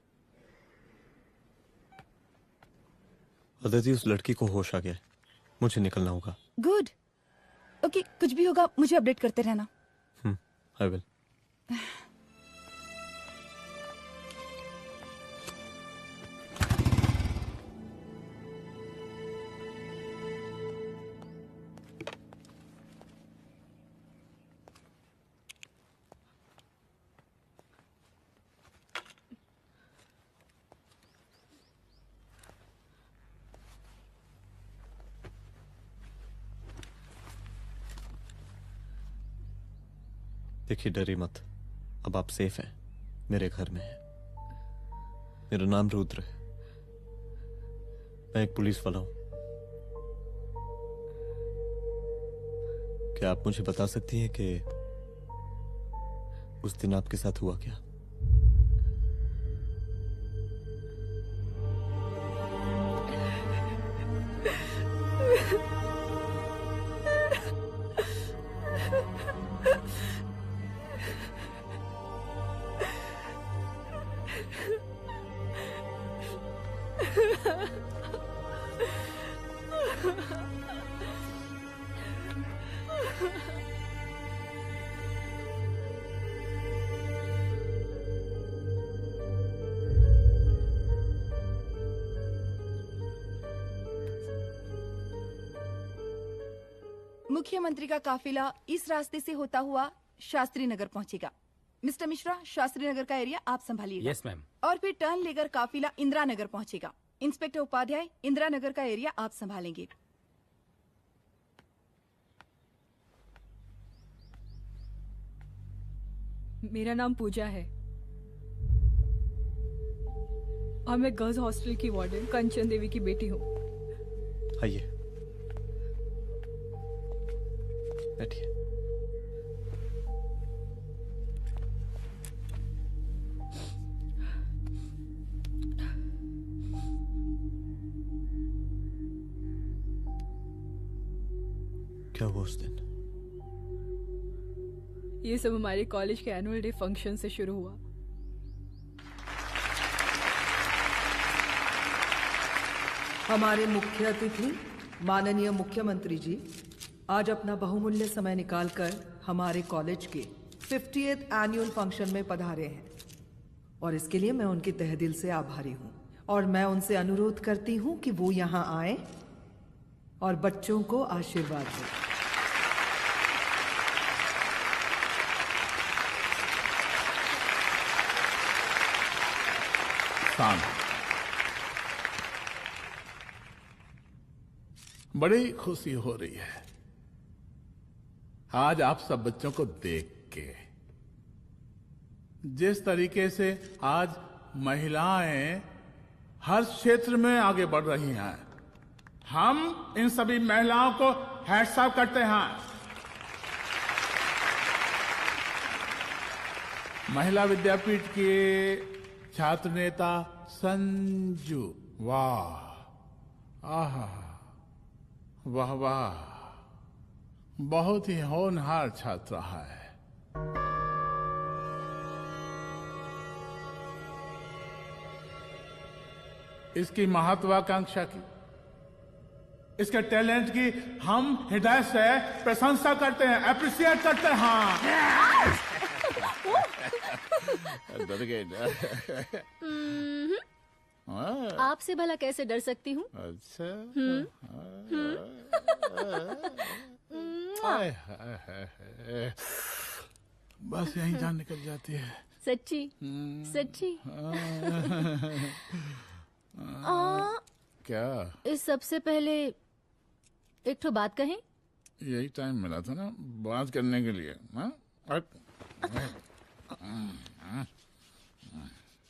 अदिति, उस लड़की को होश आ गया है, मुझे निकलना होगा। गुड। ओके, कुछ भी होगा मुझे अपडेट करते रहना। I will. देखिए, डरिए मत, अब आप सेफ हैं, मेरे घर में हैं। मेरा नाम रुद्र है, मैं एक पुलिस वाला हूं। क्या आप मुझे बता सकती हैं कि उस दिन आपके साथ हुआ क्या? मुख्यमंत्री का काफिला इस रास्ते से होता हुआ शास्त्री नगर पहुंचेगा। मिस्टर मिश्रा, शास्त्री नगर का एरिया आप संभालिएगा। Yes ma'am. और फिर टर्न लेकर काफिला इंदिरा नगर पहुंचेगा। इंस्पेक्टर उपाध्याय, इंदिरा नगर का एरिया आप संभालेंगे। मेरा नाम पूजा है और मैं गर्ल्स हॉस्टल की वार्डन कंचन देवी की बेटी हूँ। आइए, बैठिए। क्या हुआ उस दिन? ये सब हमारे कॉलेज के एनुअल डे फंक्शन से शुरू हुआ। हमारे मुख्य अतिथि माननीय मुख्यमंत्री जी आज अपना बहुमूल्य समय निकालकर हमारे कॉलेज के 50th एनुअल फंक्शन में पधारे हैं और इसके लिए मैं उनके तहे दिल से आभारी हूँ और मैं उनसे अनुरोध करती हूँ कि वो यहाँ आए और बच्चों को आशीर्वाद दें। बड़ी खुशी हो रही है आज आप सब बच्चों को देख के। जिस तरीके से आज महिलाएं हर क्षेत्र में आगे बढ़ रही हैं, हम इन सभी महिलाओं को हैट्स ऑफ करते हैं। महिला विद्यापीठ के छात्र नेता संजू, वाह, आहा, वाह वाह, बहुत ही होनहार छात्रा है। इसकी महत्वाकांक्षा की, इसके टैलेंट की हम हृदय से प्रशंसा करते हैं, अप्रिशिएट करते हैं। डर गए ना? आपसे भला कैसे डर सकती हूँ? अच्छा। बस यहीं जान निकल जाती है। सच्ची सच्ची। क्या? इस सबसे पहले एक तो बात कहें। यही टाइम मिला था ना बात करने के लिए।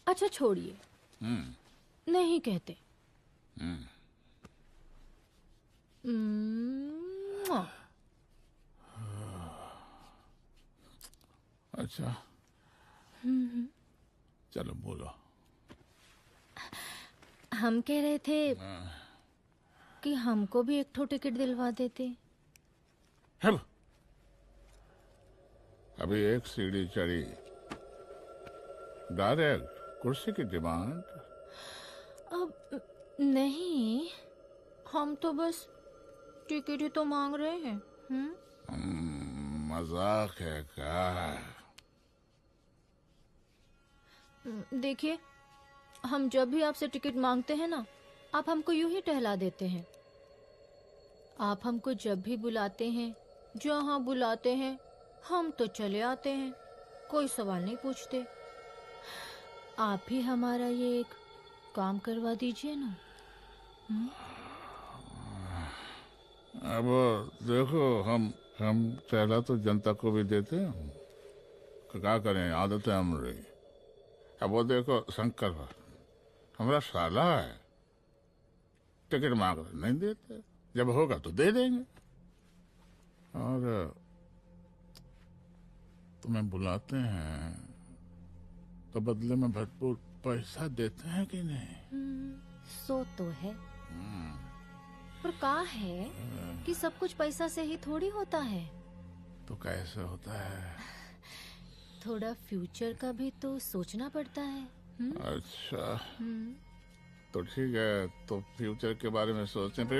अच्छा छोड़िए, नहीं कहते। अच्छा चलो बोलो। हम कह रहे थे कि हमको भी एक ठो टिकट दिलवा देते। अभी एक सीढ़ी चढ़ी, डायरेक्ट कुर्सी की डिमांड। अब नहीं, हम तो बस टिकट ही तो मांग रहे हैं। मजाक है क्या? देखिए, हम जब भी आपसे टिकट मांगते हैं ना, आप हमको यूं ही टहला देते हैं। आप हमको जब भी बुलाते हैं, जहाँ बुलाते हैं, हम तो चले आते हैं, कोई सवाल नहीं पूछते। आप ही हमारा ये एक काम करवा दीजिए ना। अब देखो, हम पहला तो जनता को भी देते हैं, क्या करें, आदत है हमारी। अब वो देखो शंकर हमारा साला है, टिकट मांग रहे नहीं देते, जब होगा तो दे देंगे। और तुम्हें बुलाते हैं तो बदले में भरपूर पैसा देते हैं कि नहीं? सो तो है, पर कहा है कि सब कुछ पैसा से ही थोड़ी होता है। तो कैसे होता है? थोड़ा फ्यूचर का भी तो सोचना पड़ता है। अच्छा, तो ठीक है, तो फ्यूचर के बारे में सोचने पे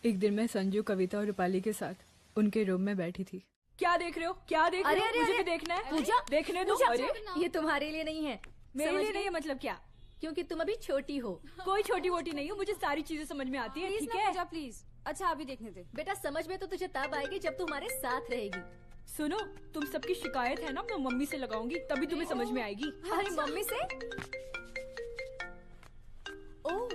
एक दिन मैं संजू, कविता और रूपाली के साथ उनके रूम में बैठी थी। क्या देख रहे हो? क्या देख रहे हो? अरे, मुझे अरे, भी देखना है। पूजा, देखने दो। पूजा, अरे ये तुम्हारे लिए नहीं है। मेरे समझ लिए नहीं गई? है मतलब क्या? क्योंकि तुम अभी छोटी हो। कोई छोटी वोटी नहीं हूँ, मुझे सारी चीजें समझ में आती है। प्लीज ठीक ना है पूजा, प्लीज। अच्छा अभी देखने दे। बेटा समझ में तो तुझे तब आएगी जब तू हमारे साथ रहेगी। सुनो, तुम सबकी शिकायत है ना, मैं मम्मी से लगाऊंगी, तभी तुम्हें समझ में आएगी। हमारी मम्मी से? ओह,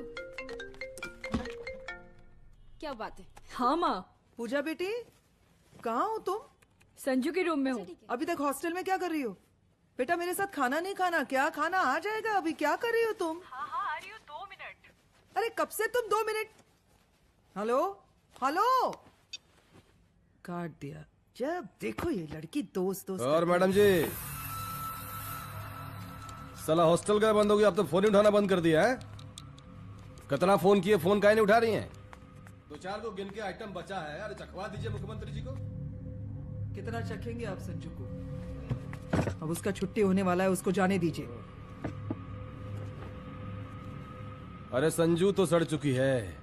क्या बात है। हाँ माँ। पूजा बेटी, कहाँ हो तुम? संजू के रूम में हूँ। अभी तक हॉस्टल में क्या कर रही हो? बेटा मेरे साथ खाना नहीं खाना क्या? खाना आ जाएगा, अभी क्या कर रही हो तुम? हाँ आ रही हूँ, 2 मिनट। अरे कब से तुम 2 मिनट? हेलो हेलो, काट दिया। जब देखो ये लड़की दोस्त दोस्त। और मैडम जी, साला हॉस्टल का बंद हो गया, अब तो फोन ही उठाना बंद कर दिया है। कितना फोन किए, फोन काहे नहीं उठा रही हैं? 2-4 को गिन के आइटम बचा है, अरे चखवा दीजिए मुख्यमंत्री जी को। कितना चखेंगे आप संजू को? अब उसका छुट्टी होने वाला है, उसको जाने दीजिए। अरे संजू तो सड़ चुकी है।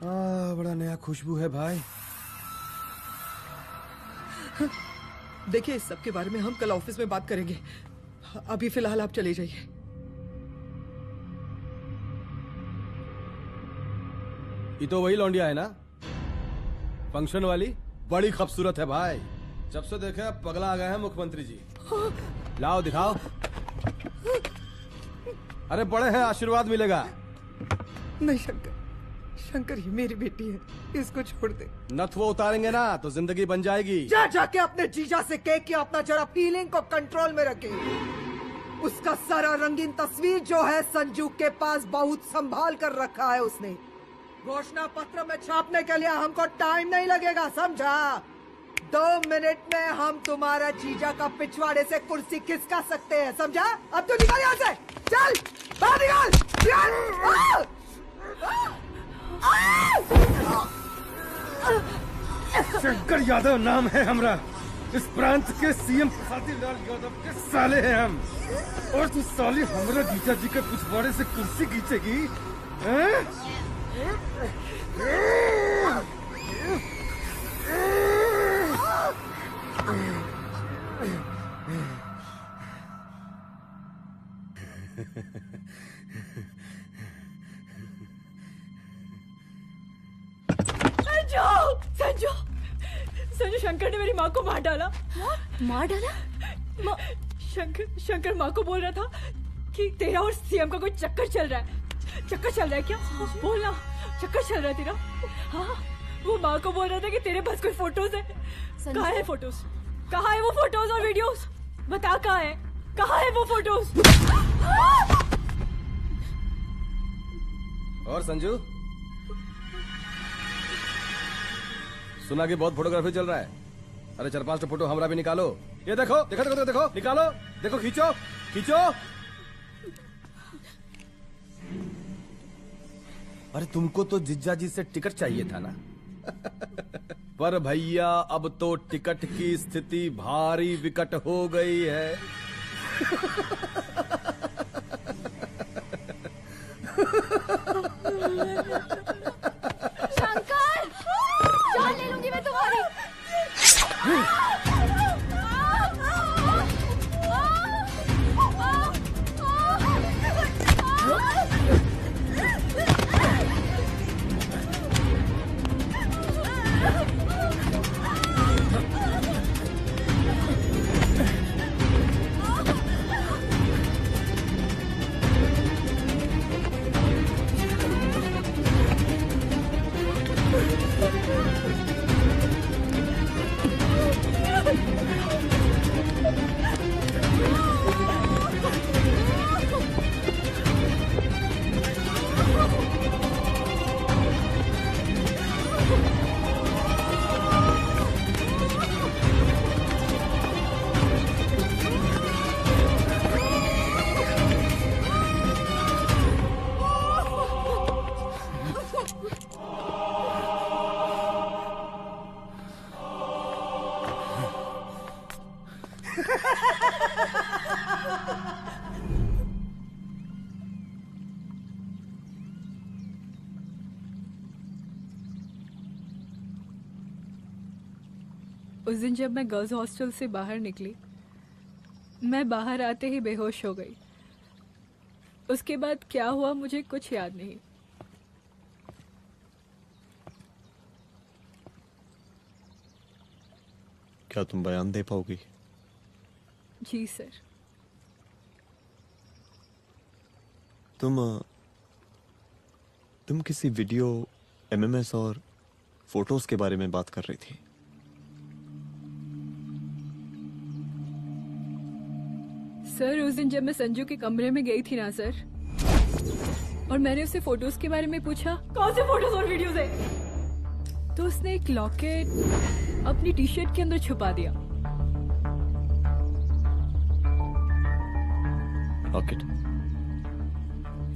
बड़ा नया खुशबू है भाई। देखिए इस सब के बारे में हम कल ऑफिस में बात करेंगे, अभी फिलहाल आप चले जाइए। ये तो वही लौंडिया है ना, फंक्शन वाली? बड़ी खूबसूरत है भाई, जब से देखे पगला आ गए हैं मुख्यमंत्री जी। लाओ दिखाओ। अरे बड़े हैं, आशीर्वाद मिलेगा। नहीं शंकर, शंकर ये मेरी बेटी है, इसको छोड़ दे। नथ वो उतारेंगे ना तो जिंदगी बन जाएगी। जा जाके अपने जीजा से कह के अपना जरा फीलिंग को कंट्रोल में रखे। उसका सारा रंगीन तस्वीर जो है संजू के पास बहुत संभाल कर रखा है उसने। घोषणा पत्र में छापने के लिए हमको टाइम नहीं लगेगा, समझा? 2 मिनट में हम तुम्हारा जीजा का पिछवाड़े से कुर्सी खिसका सकते हैं, समझा? अब तो निकल यहाँ से, चल बाहर निकल। शंकर यादव नाम है हमरा, इस प्रांत के सीएम प्रसादी लाल यादव के साले हैं हम। और तू साली हमरा जीजा जी के पिछवाड़े से कुर्सी खींचेगी? संजू, संजू शंकर ने मेरी माँ को मार डाला। मार डाला? शंकर माँ को बोल रहा था कि तेरा और सीएम का कोई चक्कर चल रहा है। चक्कर चल रहा है क्या? बोलना, चक्कर चल रहा है तेरा? हाँ, वो माँ को बोल रहा था कि तेरे पास कोई फोटोज है। कहाँ है फोटोज? कहाँ है वो फोटोज और वीडियोस? बता कहाँ है? कहाँ है वो फोटोज? और संजू, सुना कि बहुत फोटोग्राफी चल रहा है। अरे 4-5 फोटो हमरा भी निकालो। ये देखो देखो देखो देखो, निकालो, देखो, खींचो खींचो। अरे तुमको तो जिज्जा जी से टिकट चाहिए था ना? पर भैया अब तो टिकट की स्थिति भारी विकट हो गई है। शंकर, जान ले लूंगी मैं तुम्हारी। उस दिन जब मैं गर्ल्स हॉस्टल से बाहर निकली, मैं बाहर आते ही बेहोश हो गई। उसके बाद क्या हुआ मुझे कुछ याद नहीं। क्या तुम बयान दे पाओगी? जी सर। तुम किसी वीडियो, एमएमएस और फोटोज के बारे में बात कर रही थी। सर उस दिन जब मैं संजू के कमरे में गई थी ना सर, और मैंने उससे फोटोज के बारे में पूछा कौन से फोटोज और वीडियोज है, तो उसने एक लॉकेट अपनी टी शर्ट के अंदर छुपा दिया। लॉकेट?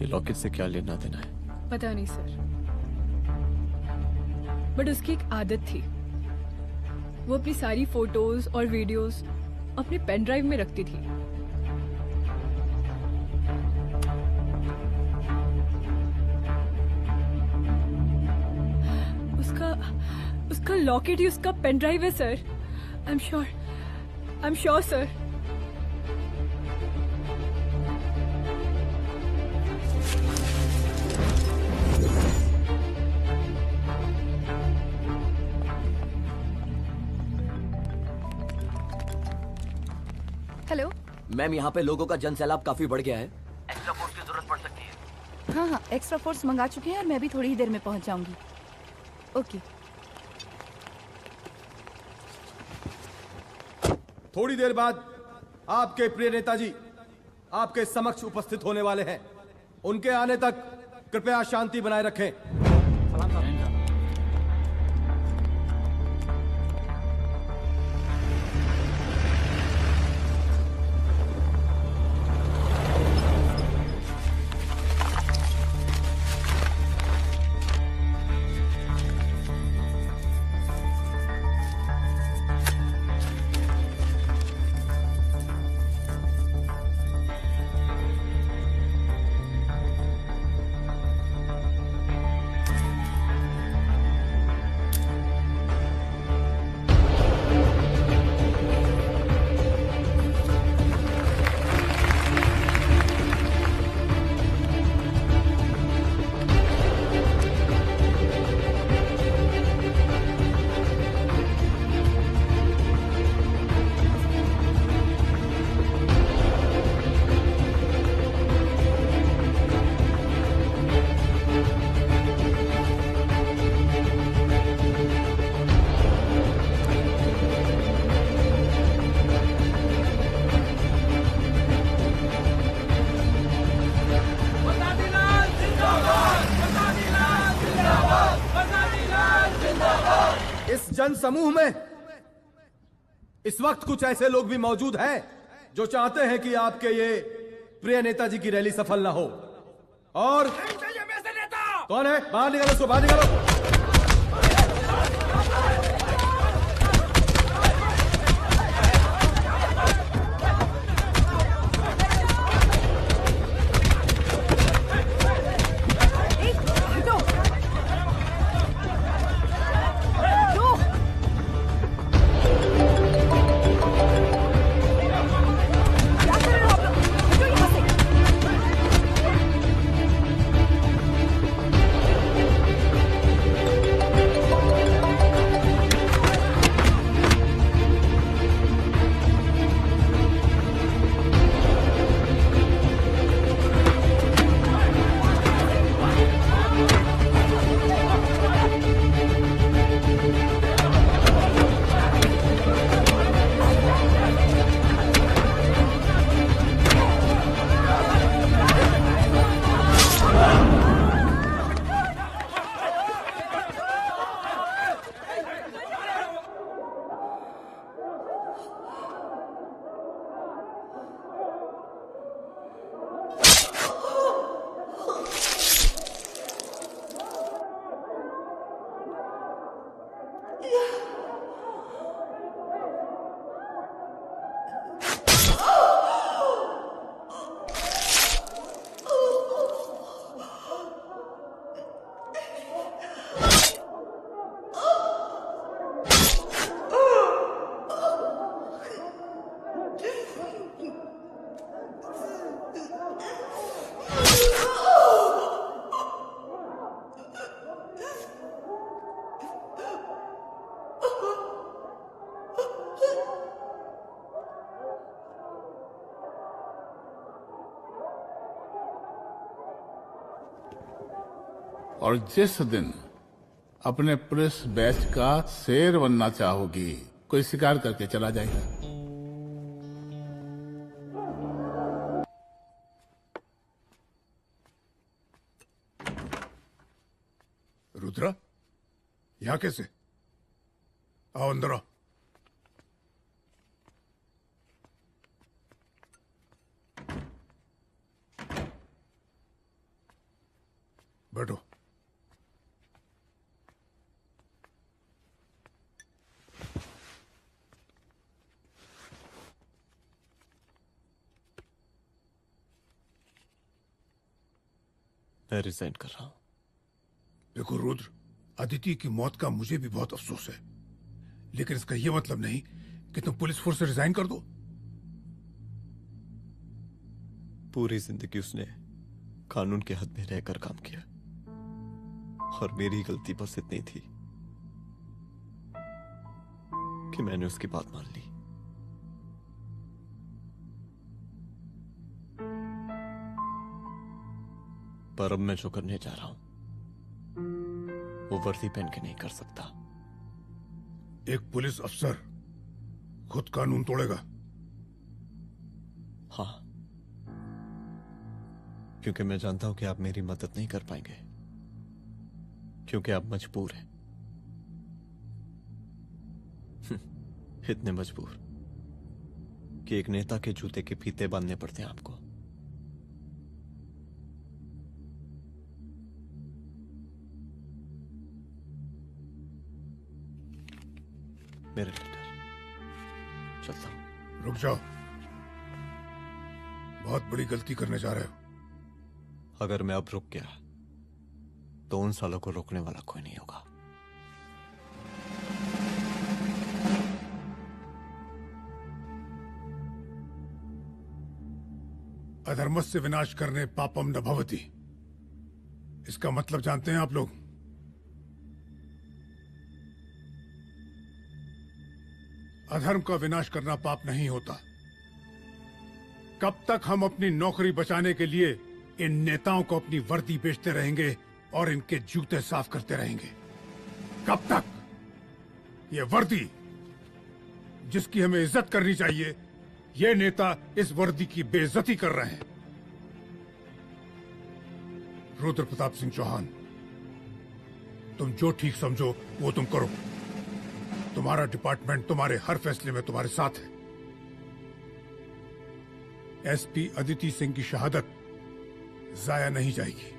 ये लॉकेट से क्या लेना देना है? पता नहीं सर, बट उसकी एक आदत थी, वो अपनी सारी फोटोज और वीडियोस अपने पेन ड्राइव में रखती थी। उसका लॉकेट ही उसका पेन ड्राइव है sir. I am sure sir. Hello ma'am, यहाँ पे लोगों का जन सैलाब काफी बढ़ गया है। एक्स्ट्रा फोर्स की जरूरत पड़ सकती है। हाँ हाँ, एक्स्ट्रा फोर्स मंगा चुके हैं और मैं भी थोड़ी ही देर में पहुंच जाऊंगी। ओके। थोड़ी देर बाद आपके प्रिय नेताजी आपके समक्ष उपस्थित होने वाले हैं। उनके आने तक कृपया शांति बनाए रखें। जन समूह में इस वक्त कुछ ऐसे लोग भी मौजूद हैं जो चाहते हैं कि आपके ये प्रिय नेताजी की रैली सफल ना हो। और कौन है? बाहर निकालो उसको, बाहर निकालो। और जिस दिन अपने पुलिस बैच का शेर बनना चाहोगी, कोई शिकार करके चला जाएगा। रुद्रा, यहाँ कैसे? आओ अंदर आओ। बैठो। मैं रिजाइन कर रहा हूं। देखो रुद्र, अदिति की मौत का मुझे भी बहुत अफसोस है, लेकिन इसका यह मतलब नहीं कि तुम पुलिस फोर्स से रिजाइन कर दो। पूरी जिंदगी उसने कानून के हद में रहकर काम किया और मेरी गलती बस इतनी थी कि मैंने उसकी बात मान ली। पर अब मैं जो करने जा रहा हूं वो वर्दी पहन के नहीं कर सकता। एक पुलिस अफसर खुद कानून तोड़ेगा? हाँ, क्योंकि मैं जानता हूं कि आप मेरी मदद नहीं कर पाएंगे, क्योंकि आप मजबूर हैं। इतने मजबूर कि एक नेता के जूते के फीते बांधने पड़ते हैं आपको। मेरे लेटर, चलता हूं। रुक जाओ, बहुत बड़ी गलती करने जा रहे हो। अगर मैं अब रुक गया तो उन सालों को रोकने वाला कोई नहीं होगा। अधर्मस्य विनाश करने पापम न भवति, इसका मतलब जानते हैं आप लोग? अधर्म का विनाश करना पाप नहीं होता। कब तक हम अपनी नौकरी बचाने के लिए इन नेताओं को अपनी वर्दी बेचते रहेंगे और इनके जूते साफ करते रहेंगे? कब तक? ये वर्दी जिसकी हमें इज्जत करनी चाहिए, ये नेता इस वर्दी की बेइज्जती कर रहे हैं। रुद्र प्रताप सिंह चौहान, तुम जो ठीक समझो वो तुम करो। तुम्हारा डिपार्टमेंट तुम्हारे हर फैसले में तुम्हारे साथ है। एसपी अदिति सिंह की शहादत जाया नहीं जाएगी।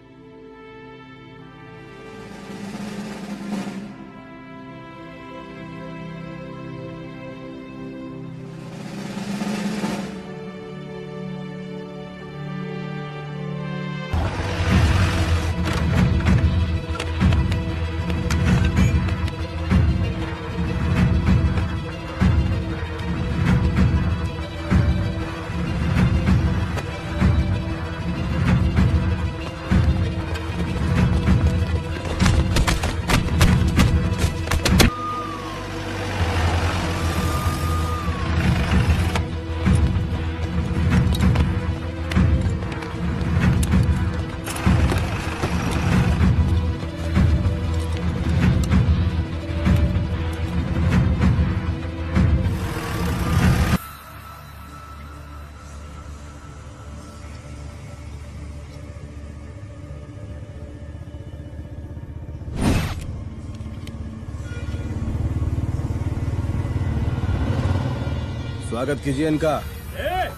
स्वागत कीजिए इनका।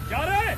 जा रहे?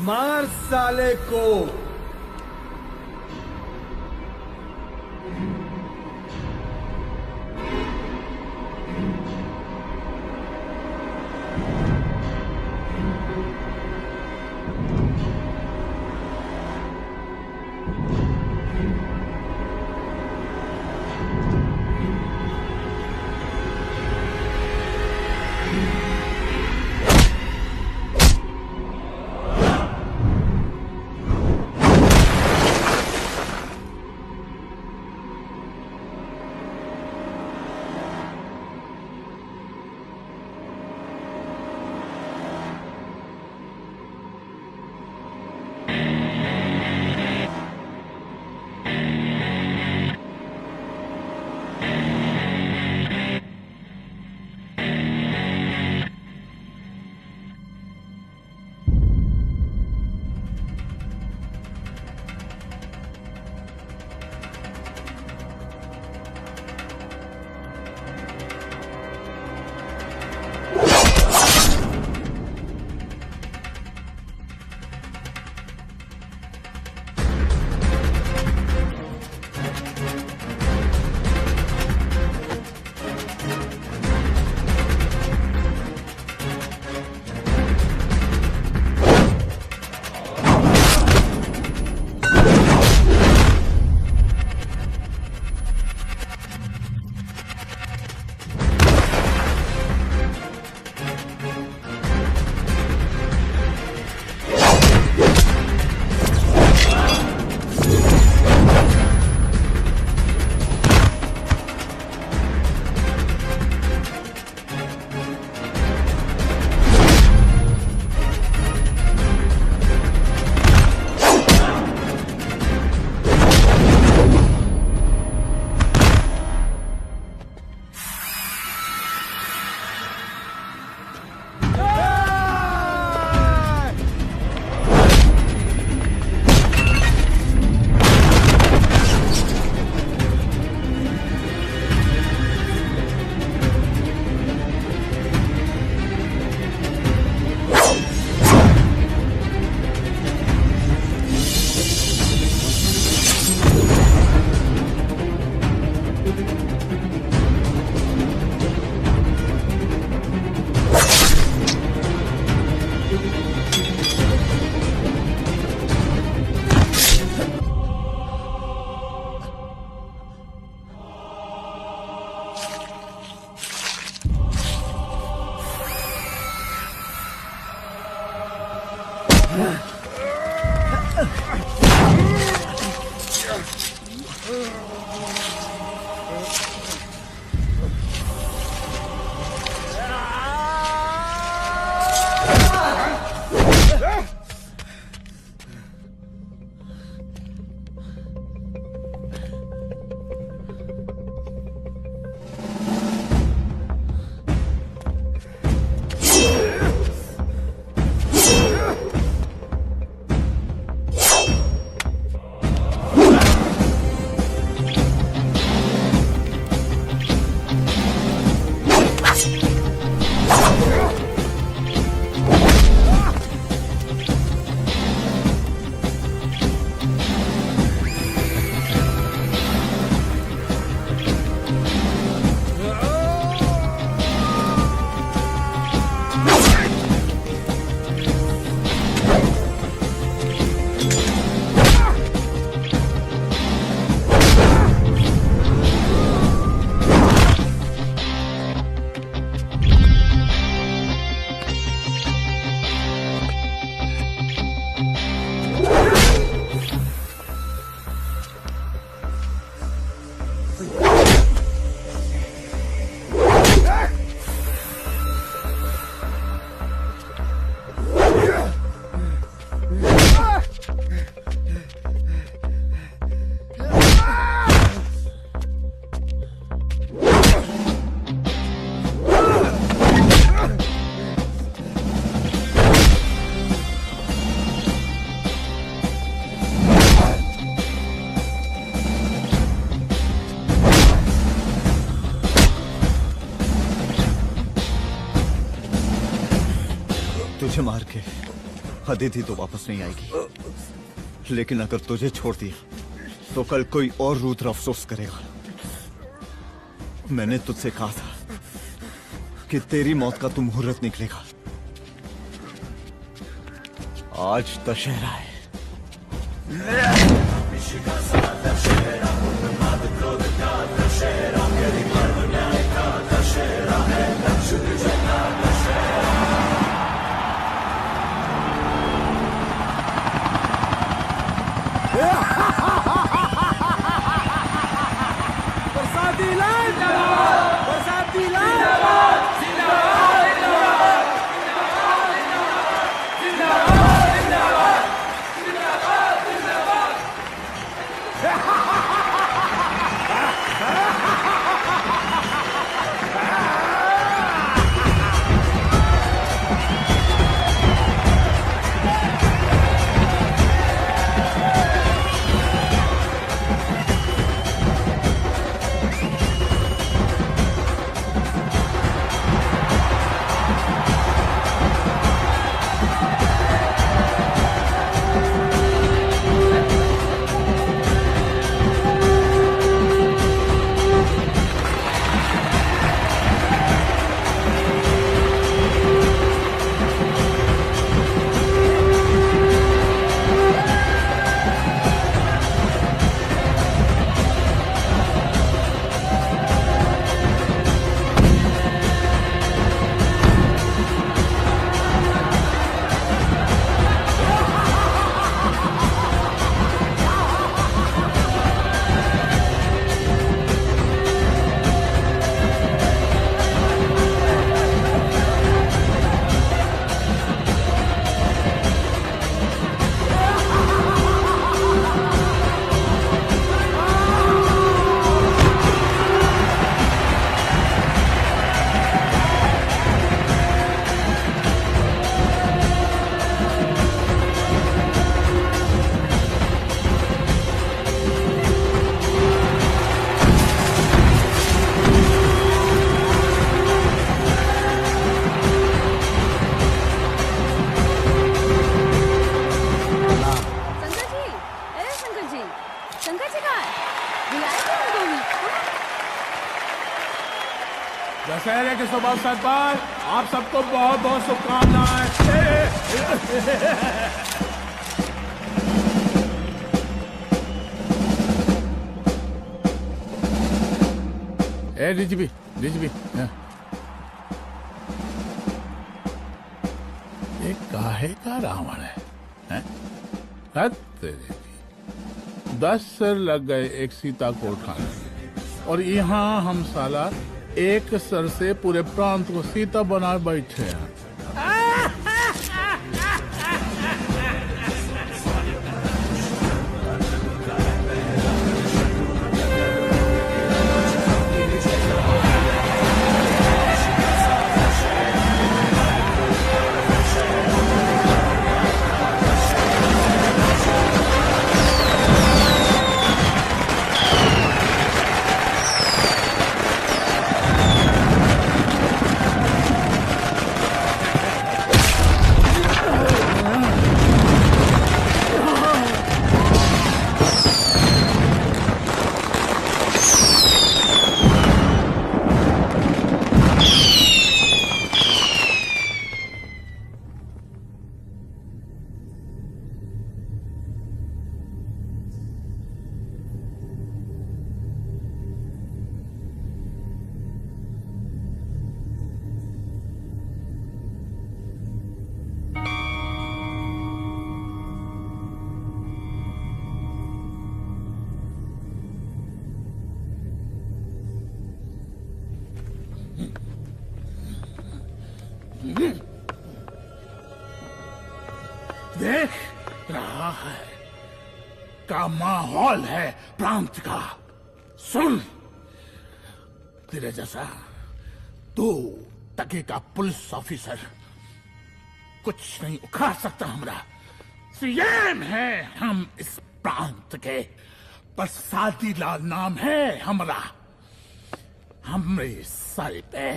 मार साले को। तुझे मार के अदिति तो वापस नहीं आएगी, लेकिन अगर तुझे छोड़ दिया तो कल कोई और रुद्र अफसोस करेगा। मैंने तुझसे कहा था कि तेरी मौत का तो मुहूर्त निकलेगा। आज दशहरा है। बरसाती लाल बरसाती लाल जिंदाबाद जिंदाबाद जिंदाबाद जिंदाबाद जिंदाबाद जिंदाबाद दशहरे के शुभ अवसर पर आप सबको बहुत बहुत शुभकामनाएं। ए डीजीपी ये काहे का रावण है? हैं? हद तेरे की। 10 सर लग गए एक सीता को उठाने में। और यहाँ हम साला एक सर से पूरे प्रांत को सीता बना बैठे हैं। देख रहा है का माहौल है प्रांत का। सुन, तेरे जैसा 2 टके का पुलिस ऑफिसर कुछ नहीं उखाड़ सकता। हमरा सीएम है हम इस प्रांत के, प्रसादी लाल नाम है हमरा। हमरे सर पे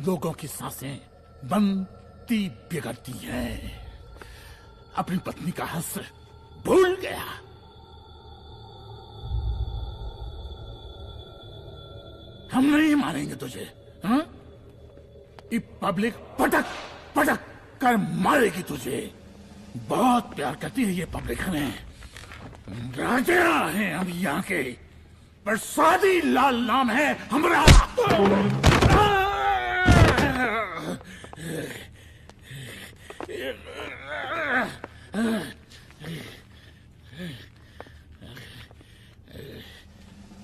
लोगों की सांसें बनती बिगड़ती हैं। अपनी पत्नी का हंस भूल गया। हम नहीं मारेंगे तुझे। हाँ? ये पब्लिक पटक पटक कर मारेगी तुझे। बहुत प्यार करती है ये पब्लिक हमें। राजा हैं हम यहाँ के, प्रसादी लाल नाम है हमारा।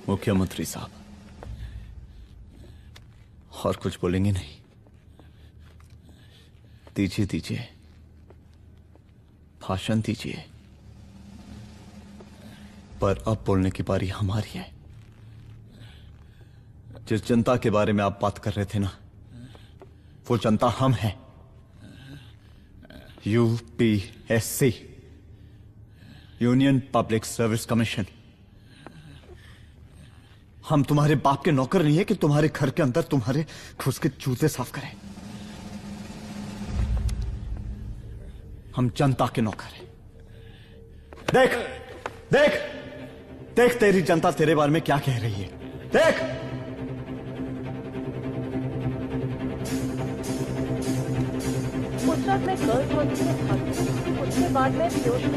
मुख्यमंत्री साहब, और कुछ बोलेंगे नहीं? दीजिए दीजिए, भाषण दीजिए। पर अब बोलने की बारी हमारी है। जिस जनता के बारे में आप बात कर रहे थे ना, वो जनता हम हैं। UPSC, union public service commission. हम तुम्हारे बाप के नौकर नहीं है कि तुम्हारे घर के अंदर तुम्हारे घुस के जूते साफ करें। हम जनता के नौकर हैं। देख देख देख, तेरी जनता तेरे बारे में क्या कह रही है। देख, उस रात मैं गर्ल्स हॉस्टल में भागी, उसके बाद मैं बेहोश हो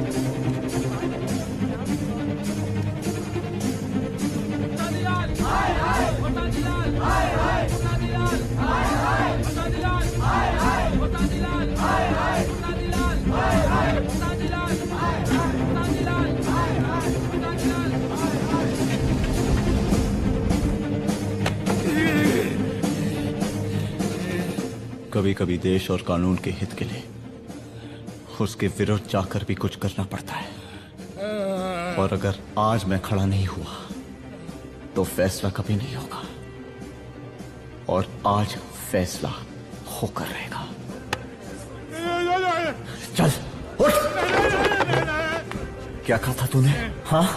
कभी कभी देश और कानून के हित के लिए उसके विरुद्ध जाकर भी कुछ करना पड़ता है। और अगर आज मैं खड़ा नहीं हुआ तो फैसला कभी नहीं होगा, और आज फैसला होकर रहेगा। चल उठ। क्या कहा था तूने? हाँ?